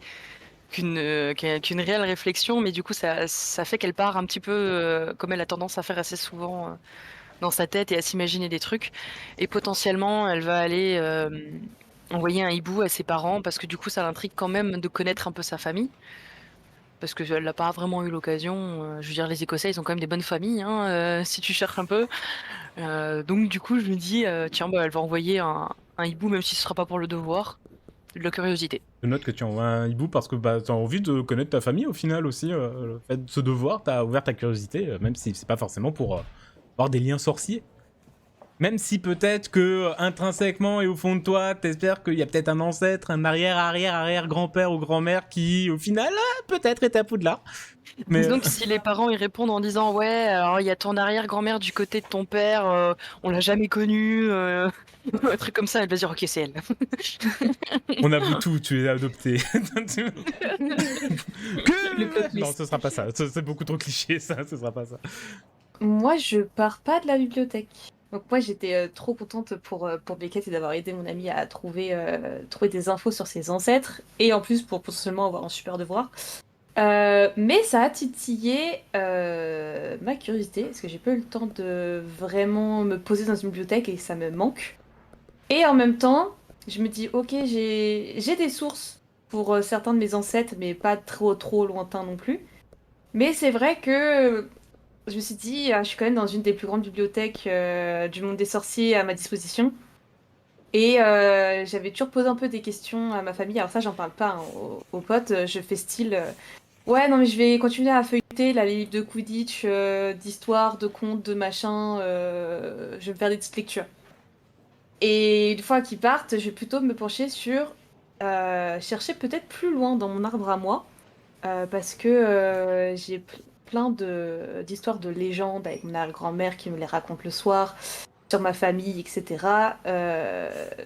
qu'une réelle réflexion, mais du coup, ça fait qu'elle part un petit peu, comme elle a tendance à faire assez souvent dans sa tête et à s'imaginer des trucs. Et potentiellement, elle va aller envoyer un hibou à ses parents parce que du coup, ça l'intrigue quand même de connaître un peu sa famille. Parce qu'elle n'a pas vraiment eu l'occasion. Je veux dire, les Écossais, ils ont quand même des bonnes familles, hein, si tu cherches un peu. Donc du coup, je me dis, tiens, bah, elle va envoyer un hibou, même si ce sera pas pour le devoir, de la curiosité. Je note que tu envoies un hibou parce que bah, tu as envie de connaître ta famille au final aussi. Le fait de ce devoir, tu as ouvert ta curiosité, même si c'est pas forcément pour avoir des liens sorciers. Même si peut-être que intrinsèquement et au fond de toi, t'espères qu'il y a peut-être un ancêtre, un arrière-arrière-arrière-grand-père ou grand-mère qui, au final, peut-être est à Poudlard. Mais Donc si les parents ils répondent en disant ouais, alors il y a ton arrière-grand-mère du côté de ton père, on l'a jamais connue, un truc comme ça, elle va dire ok, c'est elle. on avoue tout, tu es adopté. Le plot twist. Non, ce sera pas ça. C'est beaucoup trop cliché, ça. Ce sera pas ça. Moi, je pars pas de la bibliothèque. Donc moi, j'étais trop contente pour Beckett et d'avoir aidé mon amie à trouver des infos sur ses ancêtres. Et en plus, pour potentiellement avoir un super devoir. Mais ça a titillé ma curiosité, parce que j'ai pas eu le temps de vraiment me poser dans une bibliothèque et ça me manque. Et en même temps, je me dis, ok, j'ai des sources pour certains de mes ancêtres, mais pas trop lointains non plus. Mais c'est vrai que je me suis dit, je suis quand même dans une des plus grandes bibliothèques du monde des sorciers à ma disposition. Et j'avais toujours posé un peu des questions à ma famille. Alors ça, j'en parle pas hein, aux potes. Je fais style, ouais, non mais je vais continuer à feuilleter là, les livres de Quidditch, d'histoire, de contes, de machin. Je vais me faire des petites lectures. Et une fois qu'ils partent, je vais plutôt me pencher sur chercher peut-être plus loin dans mon arbre à moi. Parce que j'ai plein d'histoires de légendes avec mon arrière-grand-mère qui me les raconte le soir, sur ma famille, etc.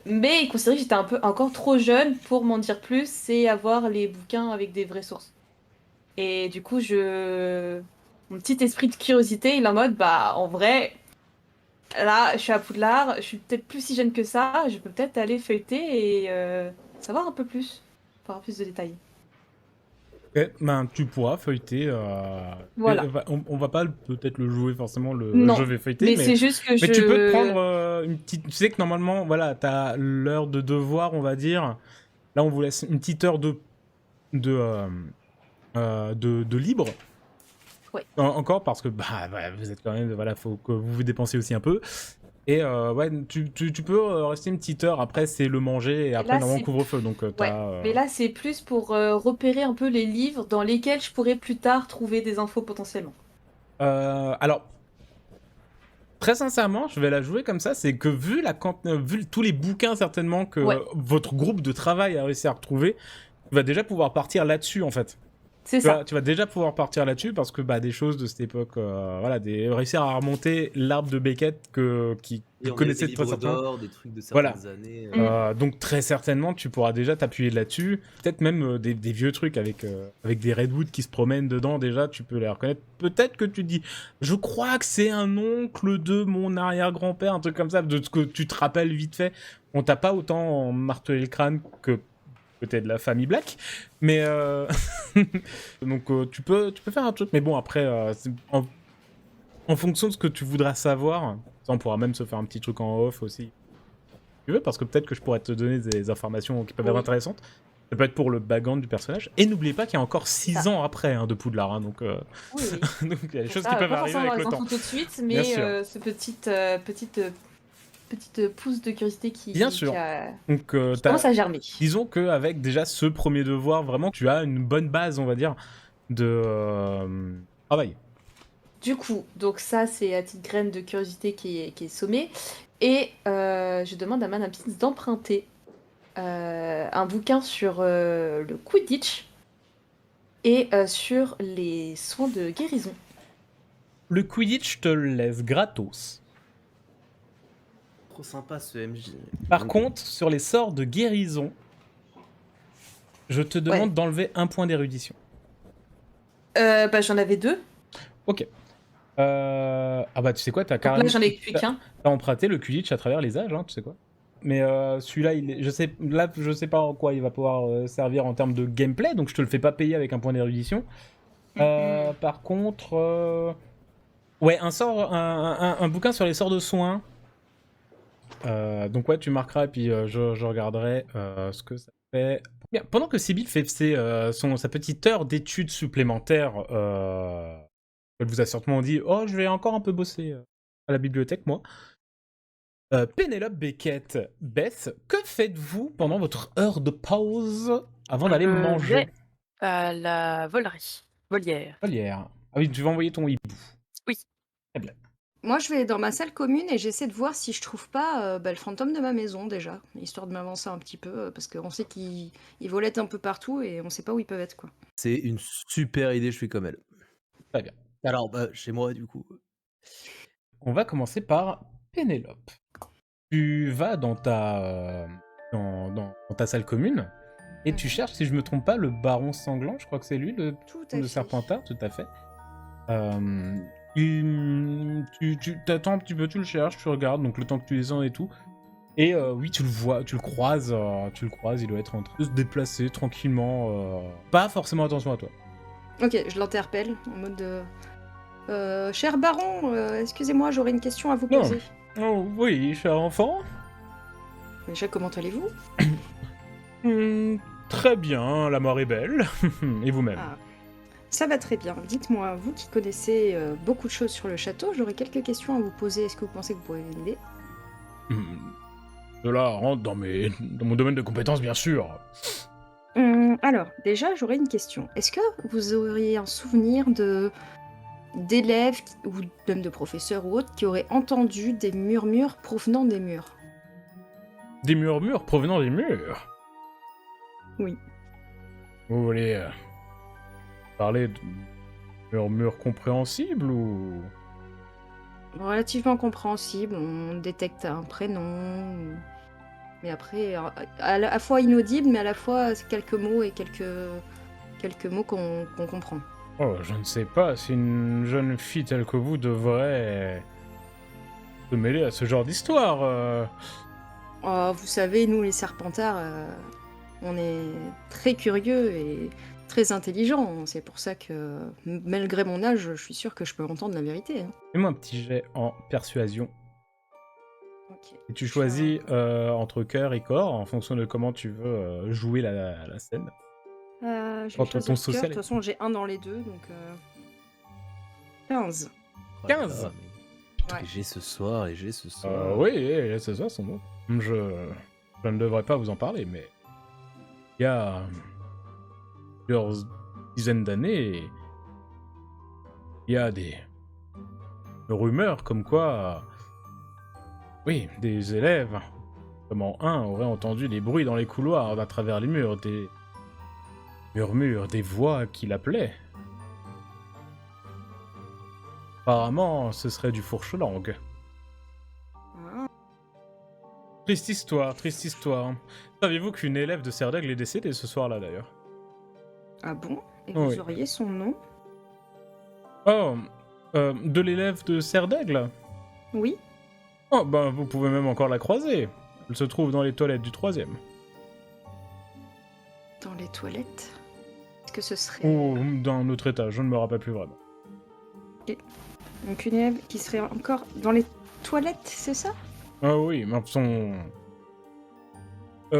Mais il considérait que j'étais un peu encore trop jeune pour m'en dire plus et avoir les bouquins avec des vraies sources. Et du coup, mon petit esprit de curiosité, il est en mode, bah, en vrai, là, je suis à Poudlard, je suis peut-être plus si jeune que ça, je peux peut-être aller feuilleter et savoir un peu plus, pour avoir plus de détails. Ok, ben, tu pourras feuilleter. Voilà. On va pas peut-être le jouer forcément, Non, je vais feuilleter. mais c'est juste que mais tu peux te prendre une petite. Tu sais que normalement, voilà, t'as l'heure de devoir, on va dire. Là, on vous laisse une petite heure de libre. Ouais. Encore parce que vous êtes quand même, voilà, faut que vous vous dépensiez aussi un peu. Et ouais, tu peux rester une petite heure. Après, c'est le manger et après, là, normalement, c'est- couvre-feu. Donc, Ouais, mais là c'est plus pour repérer un peu les livres dans lesquels je pourrais plus tard trouver des infos potentiellement. alors, très sincèrement, je vais la jouer comme ça. C'est que vu tous les bouquins certainement que Ouais. votre groupe de travail a réussi à retrouver, tu vas déjà pouvoir partir là-dessus en fait. C'est ça. Tu vas déjà pouvoir partir là-dessus parce que des choses de cette époque, voilà, réussir à remonter l'arbre de Beckett qui Et on a des connaissait très livres certainement. d'or, des trucs de Voilà. certaines années. Donc très certainement, tu pourras déjà t'appuyer là-dessus. Peut-être même des vieux trucs avec des redwoods qui se promènent dedans. Déjà, tu peux les reconnaître. Peut-être que tu te dis, je crois que c'est un oncle de mon arrière-grand-père, un truc comme ça, de ce que tu te rappelles vite fait. On t'a pas autant martelé le crâne que peut-être de la famille Black, mais donc tu peux faire un truc. Mais bon, après, en fonction de ce que tu voudras savoir, ça, on pourra même se faire un petit truc en off aussi. Tu veux, parce que peut-être que je pourrais te donner des informations qui peuvent être Oui. intéressantes. Ça peut être pour le background du personnage. Et n'oubliez pas qu'il y a encore 6 Ça. ans après de Poudlard, hein, donc Oui, oui. donc il y a des Pour choses ça, qui peuvent pas arriver forcément avec avoir le les temps. infos tout de suite, Bien mais sûr. ce petite pouce de curiosité qui, Bien sûr. Donc qui commence à germer. disons qu'avec déjà ce premier devoir, vraiment, tu as une bonne base, on va dire, de travail. Du coup, donc ça c'est la petite graine de curiosité qui est sommée. Et je demande à Madame Pins d'emprunter un bouquin sur le Quidditch et sur les soins de guérison. Le Quidditch, je te le laisse gratos. Trop sympa ce MJ. Par Donc, contre, sur les sorts de guérison, je te demande Ouais. d'enlever un point d'érudition. J'en avais 2. Ok. Tu sais quoi, t'as Donc carrément... là j'en ai plus qu'un. T'as emprunté le Quidditch à travers les âges, hein, tu sais quoi. Mais celui-là, je sais pas en quoi il va pouvoir servir en termes de gameplay, donc je te le fais pas payer avec un point d'érudition. Par contre, ouais, un bouquin sur les sorts de soins. Donc ouais, tu marqueras et puis je regarderai ce que ça fait. Bien, pendant que Sibyl fait sa petite heure d'études supplémentaires, elle vous a certainement dit, oh, je vais encore un peu bosser à la bibliothèque, moi. Pénélope Beckett, Beth, que faites-vous pendant votre heure de pause avant d'aller manger? À la volière. Volière. Ah oui, tu vas envoyer ton hibou. Oui. Très bien. Moi, je vais dans ma salle commune et j'essaie de voir si je trouve pas le fantôme de ma maison déjà, histoire de m'avancer un petit peu, parce qu'on sait qu'ils volettent un peu partout et on sait pas où ils peuvent être, quoi. c'est une super idée, je suis comme elle. Très bien. Alors, chez moi, du coup. On va commencer par Pénélope. Tu vas dans ta salle commune et tu cherches, si je me trompe pas, le baron sanglant, je crois que c'est lui, Tout à le fait. Serpentard, tout à fait. Tu t'attends un petit peu, tu le cherches, tu regardes, donc le temps que tu descends et tout. Et oui, tu le vois, tu le croises, il doit être en train de se déplacer tranquillement. Pas forcément attention à toi. Ok, je l'interpelle en mode cher baron, excusez-moi, j'aurais une question à vous Non. poser. Oh oui, cher enfant. Déjà, comment allez-vous? Très bien, la mort est belle. Et vous-même? Ah, ça va très bien. Dites-moi, vous qui connaissez beaucoup de choses sur le château, j'aurais quelques questions à vous poser. Est-ce que vous pensez que vous pourrez m'aider? Cela rentre dans mon domaine de compétences, bien sûr. Alors, déjà, j'aurais une question. Est-ce que vous auriez un souvenir d'élèves ou même de professeurs ou autres qui auraient entendu des murmures provenant des murs? Des murmures provenant des murs? Oui. Vous voulez parler de murmures compréhensibles ou... Relativement compréhensible, on détecte un prénom, mais après, à la fois inaudible, mais à la fois c'est quelques mots et quelques mots qu'on comprend. Oh, je ne sais pas si une jeune fille telle que vous devrait se mêler à ce genre d'histoire. Oh, vous savez, nous les Serpentards, on est très curieux et très intelligents. C'est pour ça que, malgré mon âge, je suis sûre que je peux entendre la vérité. Hein. Fais-moi un petit jet en persuasion. Ok. Et tu choisis entre cœur et corps en fonction de comment tu veux jouer la scène. Je vais Entre choisir ton cœur. social De toute façon, j'ai un dans les deux, donc 15. Oh là 15. là, mais Ouais. léger ce soir, léger ce soir. Oui, c'est ça son mot. Je ne devrais pas vous en parler, mais il y a plusieurs dizaines d'années, il y a des rumeurs comme quoi, oui, des élèves, notamment un, auraient entendu des bruits dans les couloirs à travers les murs, des murmures, des voix qui l'appelaient. Apparemment, ce serait du fourche-langue. Ah, Triste histoire, triste histoire. Saviez-vous qu'une élève de Serdaigle est décédée ce soir-là, d'ailleurs? ah bon? Et Oui. vous auriez son nom? Oh, de l'élève de Serdaigle? Oui? Oh, ben, vous pouvez même encore la croiser. Elle se trouve dans les toilettes du 3e. Dans les toilettes? Est-ce que ce serait Ou dans un autre étage, je ne me rappelle plus vraiment. donc une élève qui serait encore dans les toilettes, c'est ça? Ah oui, mais son...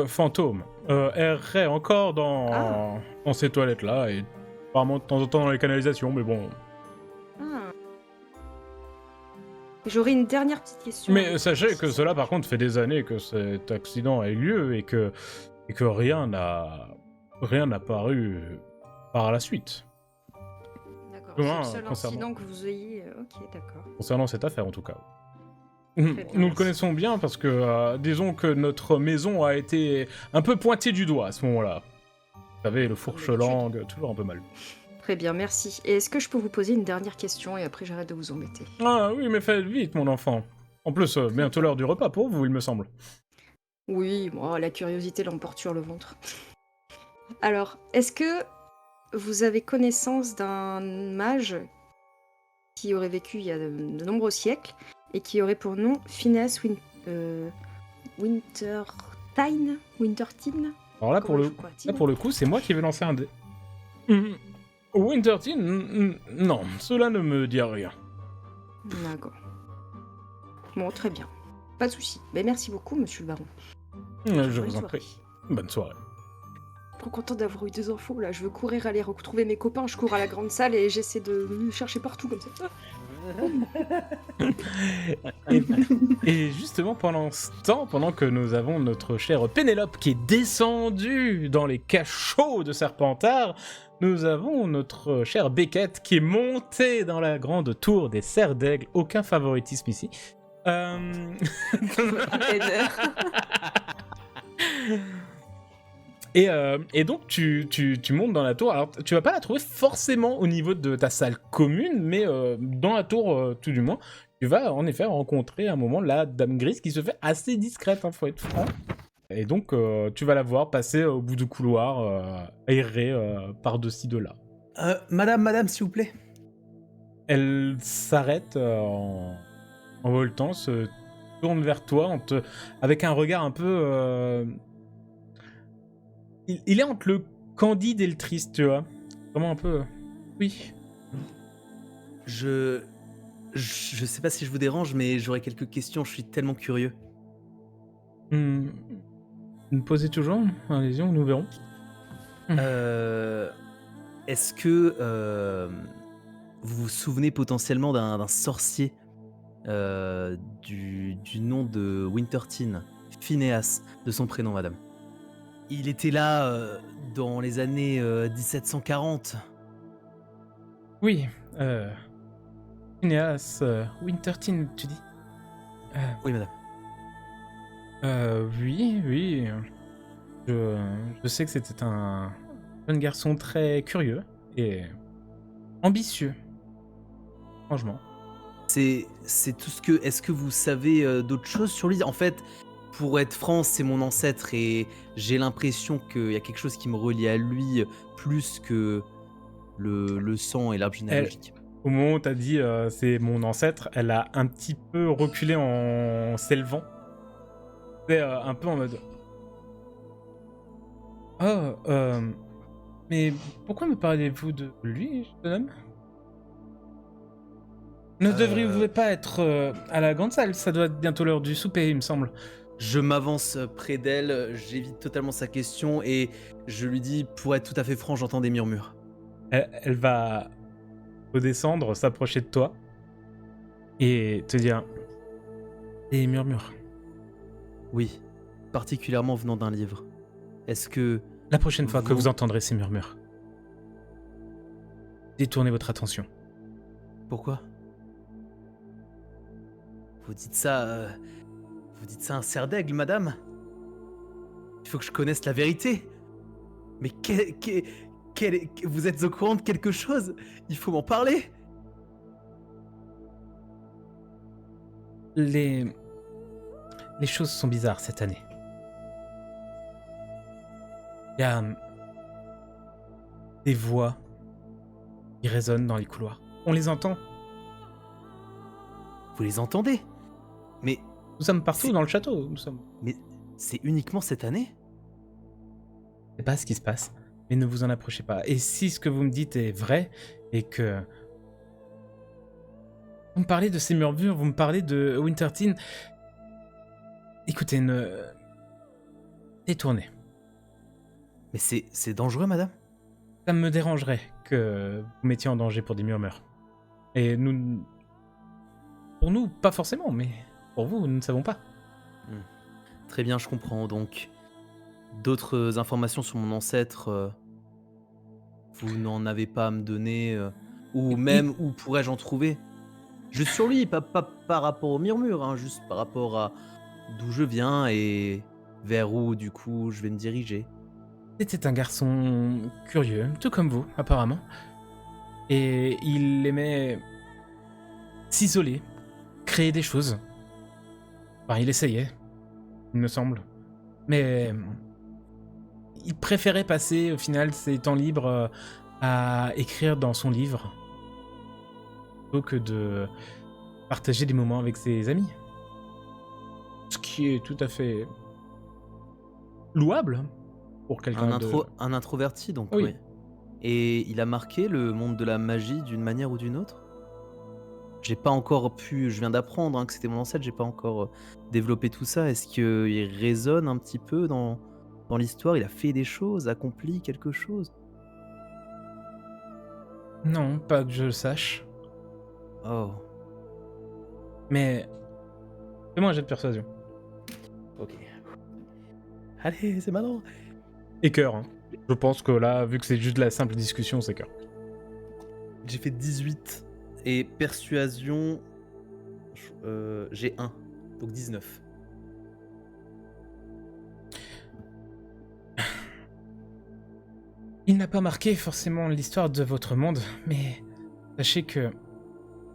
fantôme errerait encore dans ces toilettes-là, et apparemment de temps en temps dans les canalisations, mais bon... Ah. J'aurais une dernière petite question. Mais sachez que cela, par contre, fait des années que cet accident a eu lieu et que rien n'a paru par la suite. D'accord, Ouais, c'est le seul concernant- incident que vous ayez. Ok, d'accord. Concernant cette affaire, en tout cas. bien, Nous le merci. connaissons bien parce que, disons que notre maison a été un peu pointée du doigt à ce moment-là. Vous savez, le fourche-langue, toujours un peu mal. Très bien, merci. Et est-ce que je peux vous poser une dernière question et après j'arrête de vous embêter? Ah oui, mais faites vite, mon enfant. En plus, bientôt l'heure du repas pour vous, il me semble. Oui, moi, la curiosité l'emporte sur le ventre. Alors, est-ce que vous avez connaissance d'un mage qui aurait vécu il y a de nombreux siècles et qui aurait pour nom Phineas Wintertine? Alors là, Comment je crois, là, pour le coup, c'est moi qui vais lancer un dé. Wintertine, non, cela ne me dit rien. D'accord. Bon, très bien. Pas de souci. Ben, merci beaucoup, monsieur le baron. Je Bonne vous en soirée. prie. Bonne soirée. Trop content d'avoir eu des infos là. Je veux courir aller retrouver mes copains. Je cours à la grande salle et j'essaie de me chercher partout comme ça. Et justement, pendant ce temps, pendant que nous avons notre chère Pénélope qui est descendue dans les cachots de Serpentard, nous avons notre chère Beckett qui est montée dans la grande tour des Serres d'Aigle. Aucun favoritisme ici. Et donc tu montes dans la tour. Alors tu vas pas la trouver forcément au niveau de ta salle commune, mais dans la tour tout du moins, tu vas en effet rencontrer à un moment la Dame Grise qui se fait assez discrète, hein, faut être franc. Et donc tu vas la voir passer au bout du couloir, errer par-ci de là. Madame, s'il vous plaît. Elle s'arrête en voltant, se tourne vers toi avec un regard un peu... Il est entre le candide et le triste, tu vois. Vraiment un peu... Oui. Je sais pas si je vous dérange, mais j'aurais quelques questions, je suis tellement curieux. Vous me posez toujours? Allez-y, nous verrons. Est-ce que vous vous souvenez potentiellement d'un sorcier du nom de Wintertine, Phineas, de son prénom, madame? Il était là dans les années 1740. Oui, Phineas Wintertine, tu dis? Oui, madame. Oui. Je sais que c'était un jeune garçon très curieux et ambitieux. Franchement. C'est tout ce que... Est-ce que vous savez d'autres choses sur lui? En fait, pour être franc, c'est mon ancêtre et j'ai l'impression qu'il y a quelque chose qui me relie à lui plus que le sang et l'arbre généalogique. Au moment où t'as dit c'est mon ancêtre, elle a un petit peu reculé en s'élevant. C'est un peu en mode... Oh, mais pourquoi me parlez-vous de lui, jeune homme? Ne devriez-vous pas être à la grande salle? Ça doit être bientôt l'heure du souper, il me semble. Je m'avance près d'elle, j'évite totalement sa question et je lui dis, pour être tout à fait franc, j'entends des murmures. Elle va redescendre, s'approcher de toi et te dire des murmures. Oui, particulièrement venant d'un livre. Est-ce que... La prochaine fois que Vous- vous entendrez ces murmures, détournez votre attention. Pourquoi? Vous dites ça à un cerf d'aigle, madame? Il faut que je connaisse la vérité. Mais vous êtes au courant de quelque chose? Il faut m'en parler. Les choses sont bizarres cette année. Il y a des voix qui résonnent dans les couloirs. On les entend. Vous les entendez? Mais Nous sommes partout C'est- dans le château. Mais c'est uniquement cette année? C'est pas ce qui se passe, mais ne vous en approchez pas. Et si ce que vous me dites est vrai, et que... Vous me parlez de ces murmures, vous me parlez de Wintertine... Écoutez, détournez. Mais c'est dangereux, madame? Ça me dérangerait que vous mettiez en danger pour des murmures. Et nous... Pour nous, pas forcément, mais pour vous, nous ne savons pas. Très bien, je comprends. Donc, d'autres informations sur mon ancêtre, vous n'en avez pas à me donner, ou même où pourrais-je en trouver? Juste sur lui, pas par rapport au murmure, hein, juste par rapport à d'où je viens et vers où, du coup, je vais me diriger. C'était un garçon curieux, tout comme vous, apparemment. Et il aimait s'isoler, créer des choses. Enfin, il essayait, il me semble. Mais il préférait passer, au final, ses temps libres à écrire dans son livre, plutôt que de partager des moments avec ses amis. Ce qui est tout à fait louable pour quelqu'un Un introverti, donc, Oui. oui. Et il a marqué le monde de la magie d'une manière ou d'une autre? J'ai pas encore pu, je viens d'apprendre que c'était mon ancêtre, j'ai pas encore développé tout ça. Est-ce qu'il résonne un petit peu dans l'histoire? Il a fait des choses, accompli quelque chose? Non, pas que je le sache. Oh, Mais fais-moi un jet de persuasion. ok. Allez, c'est maintenant. Et cœur. Hein. Je pense que là, vu que c'est juste de la simple discussion, c'est cœur. J'ai fait 18. Et persuasion, j'ai 1. Donc 19. Il n'a pas marqué forcément l'histoire de votre monde, mais sachez que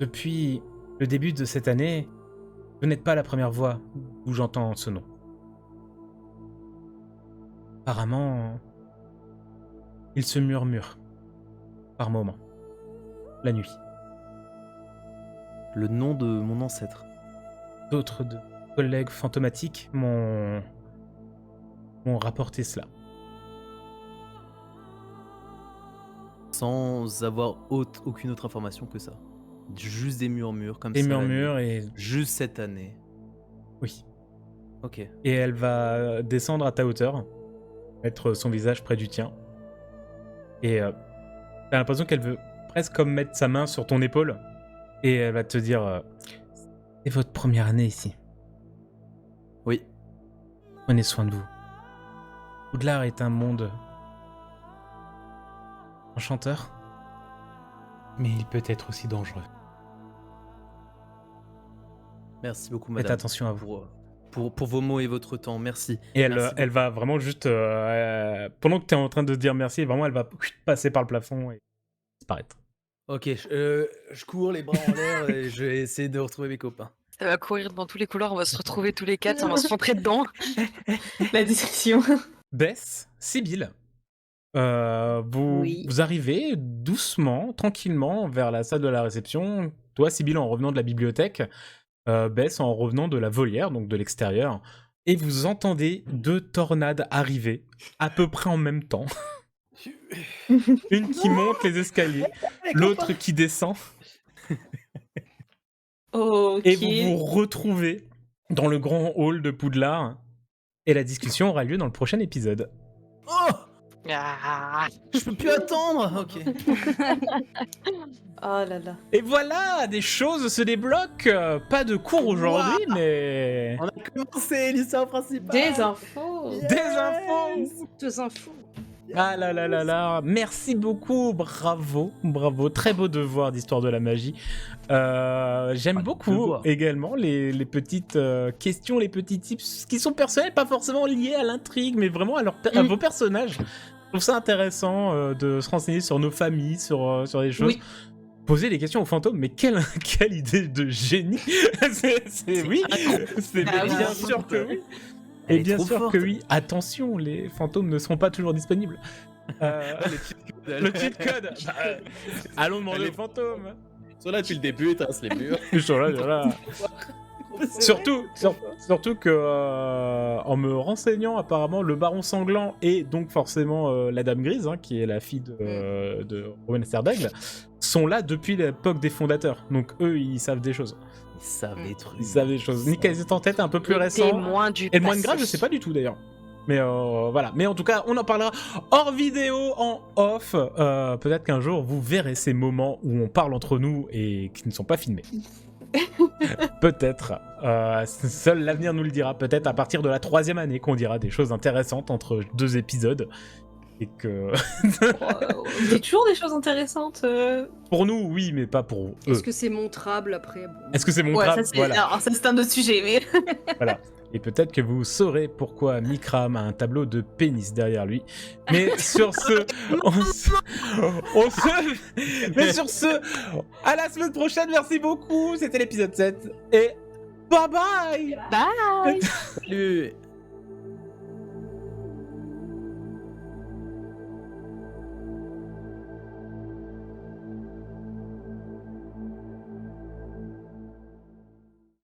depuis le début de cette année, vous n'êtes pas la première voix où j'entends ce nom. Apparemment, il se murmure par moments, la nuit. Le nom de mon ancêtre. D'autres collègues fantomatiques m'ont rapporté cela. Sans avoir aucune autre information que ça. Juste des murmures comme Des ça. la murmures nuit. et... Juste cette année. Oui. Ok. Et elle va descendre à ta hauteur, mettre son visage près du tien. Et t'as l'impression qu'elle veut presque comme mettre sa main sur ton épaule. Et elle va te dire c'est votre première année ici. Oui. Prenez soin de vous. Poudlard est un monde enchanteur, mais il peut être aussi dangereux. Merci beaucoup, Faites madame. attention à vous. Pour vos mots et votre temps. Merci. Et Merci elle va vraiment juste... pendant que tu es en train de dire merci, vraiment, elle va passer par le plafond et disparaître. Ok, je cours les bras en l'air et je vais essayer de retrouver mes copains. Ça va courir dans tous les couloirs, on va se retrouver tous les quatre, on va se rentrer dedans. La discussion. Bess, Sibylle, Oui. vous arrivez doucement, tranquillement vers la salle de la réception. Toi, Sibylle, en revenant de la bibliothèque, Bess en revenant de la volière, donc de l'extérieur. Et vous entendez 2 tornades arriver, à peu près en même temps. Une qui monte les escaliers, l'autre qui descend. Ok. Et vous vous retrouvez dans le grand hall de Poudlard. Et la discussion aura lieu dans le prochain épisode. Oh, Ah, je peux plus attendre. Ok. Oh là là. Et voilà, des choses se débloquent. Pas de cours aujourd'hui, mais... On a commencé l'histoire principale. Des infos. Des infos. Deux infos. Ah là là là là, merci beaucoup, bravo, très beau devoir d'histoire de la magie. J'aime beaucoup devoir. également les petites questions, les petits tips qui sont personnels, pas forcément liés à l'intrigue, mais vraiment à vos personnages. Je trouve ça intéressant de se renseigner sur nos familles, sur des choses. Oui. Poser des questions aux fantômes, mais quelle idée de génie. Oui, c'est Ah oui. bien sûr que oui. Elle Et est bien trop sûr forte. que oui, attention, les fantômes ne seront pas toujours disponibles. Le cheat code. Bah, allons demander aux fantômes. Ils sont là depuis le début, ils tracent les murs. Ils sont là, ils sont là. Surtout que en me renseignant, apparemment, le baron sanglant et donc forcément la dame grise, hein, qui est la fille de Rowan Sterdaigle, sont là depuis l'époque des fondateurs. Donc eux, ils savent des choses. Ils savent des trucs. Ils savent des choses. Nick est en tête, un peu plus les récent. témoins du Et le moine passé. grave, je sais pas du tout d'ailleurs. Mais voilà. Mais en tout cas, on en parlera hors vidéo, en off. Peut-être qu'un jour, vous verrez ces moments où on parle entre nous et qui ne sont pas filmés. Peut-être. Seul l'avenir nous le dira. Peut-être à partir de la 3e année qu'on dira des choses intéressantes entre 2 épisodes. Et que... Il y a toujours des choses intéressantes. Pour nous, oui, mais pas pour eux. Est-ce que c'est montrable après? Bon. Est-ce que c'est mon Ouais, crâne ça c'est Voilà. alors, ça, c'est un autre sujet, mais. Voilà. Et peut-être que vous saurez pourquoi Mikram a un tableau de pénis derrière lui. Mais sur ce, mais sur ce, à la semaine prochaine. Merci beaucoup. C'était l'épisode 7 et bye bye. Bye. Salut.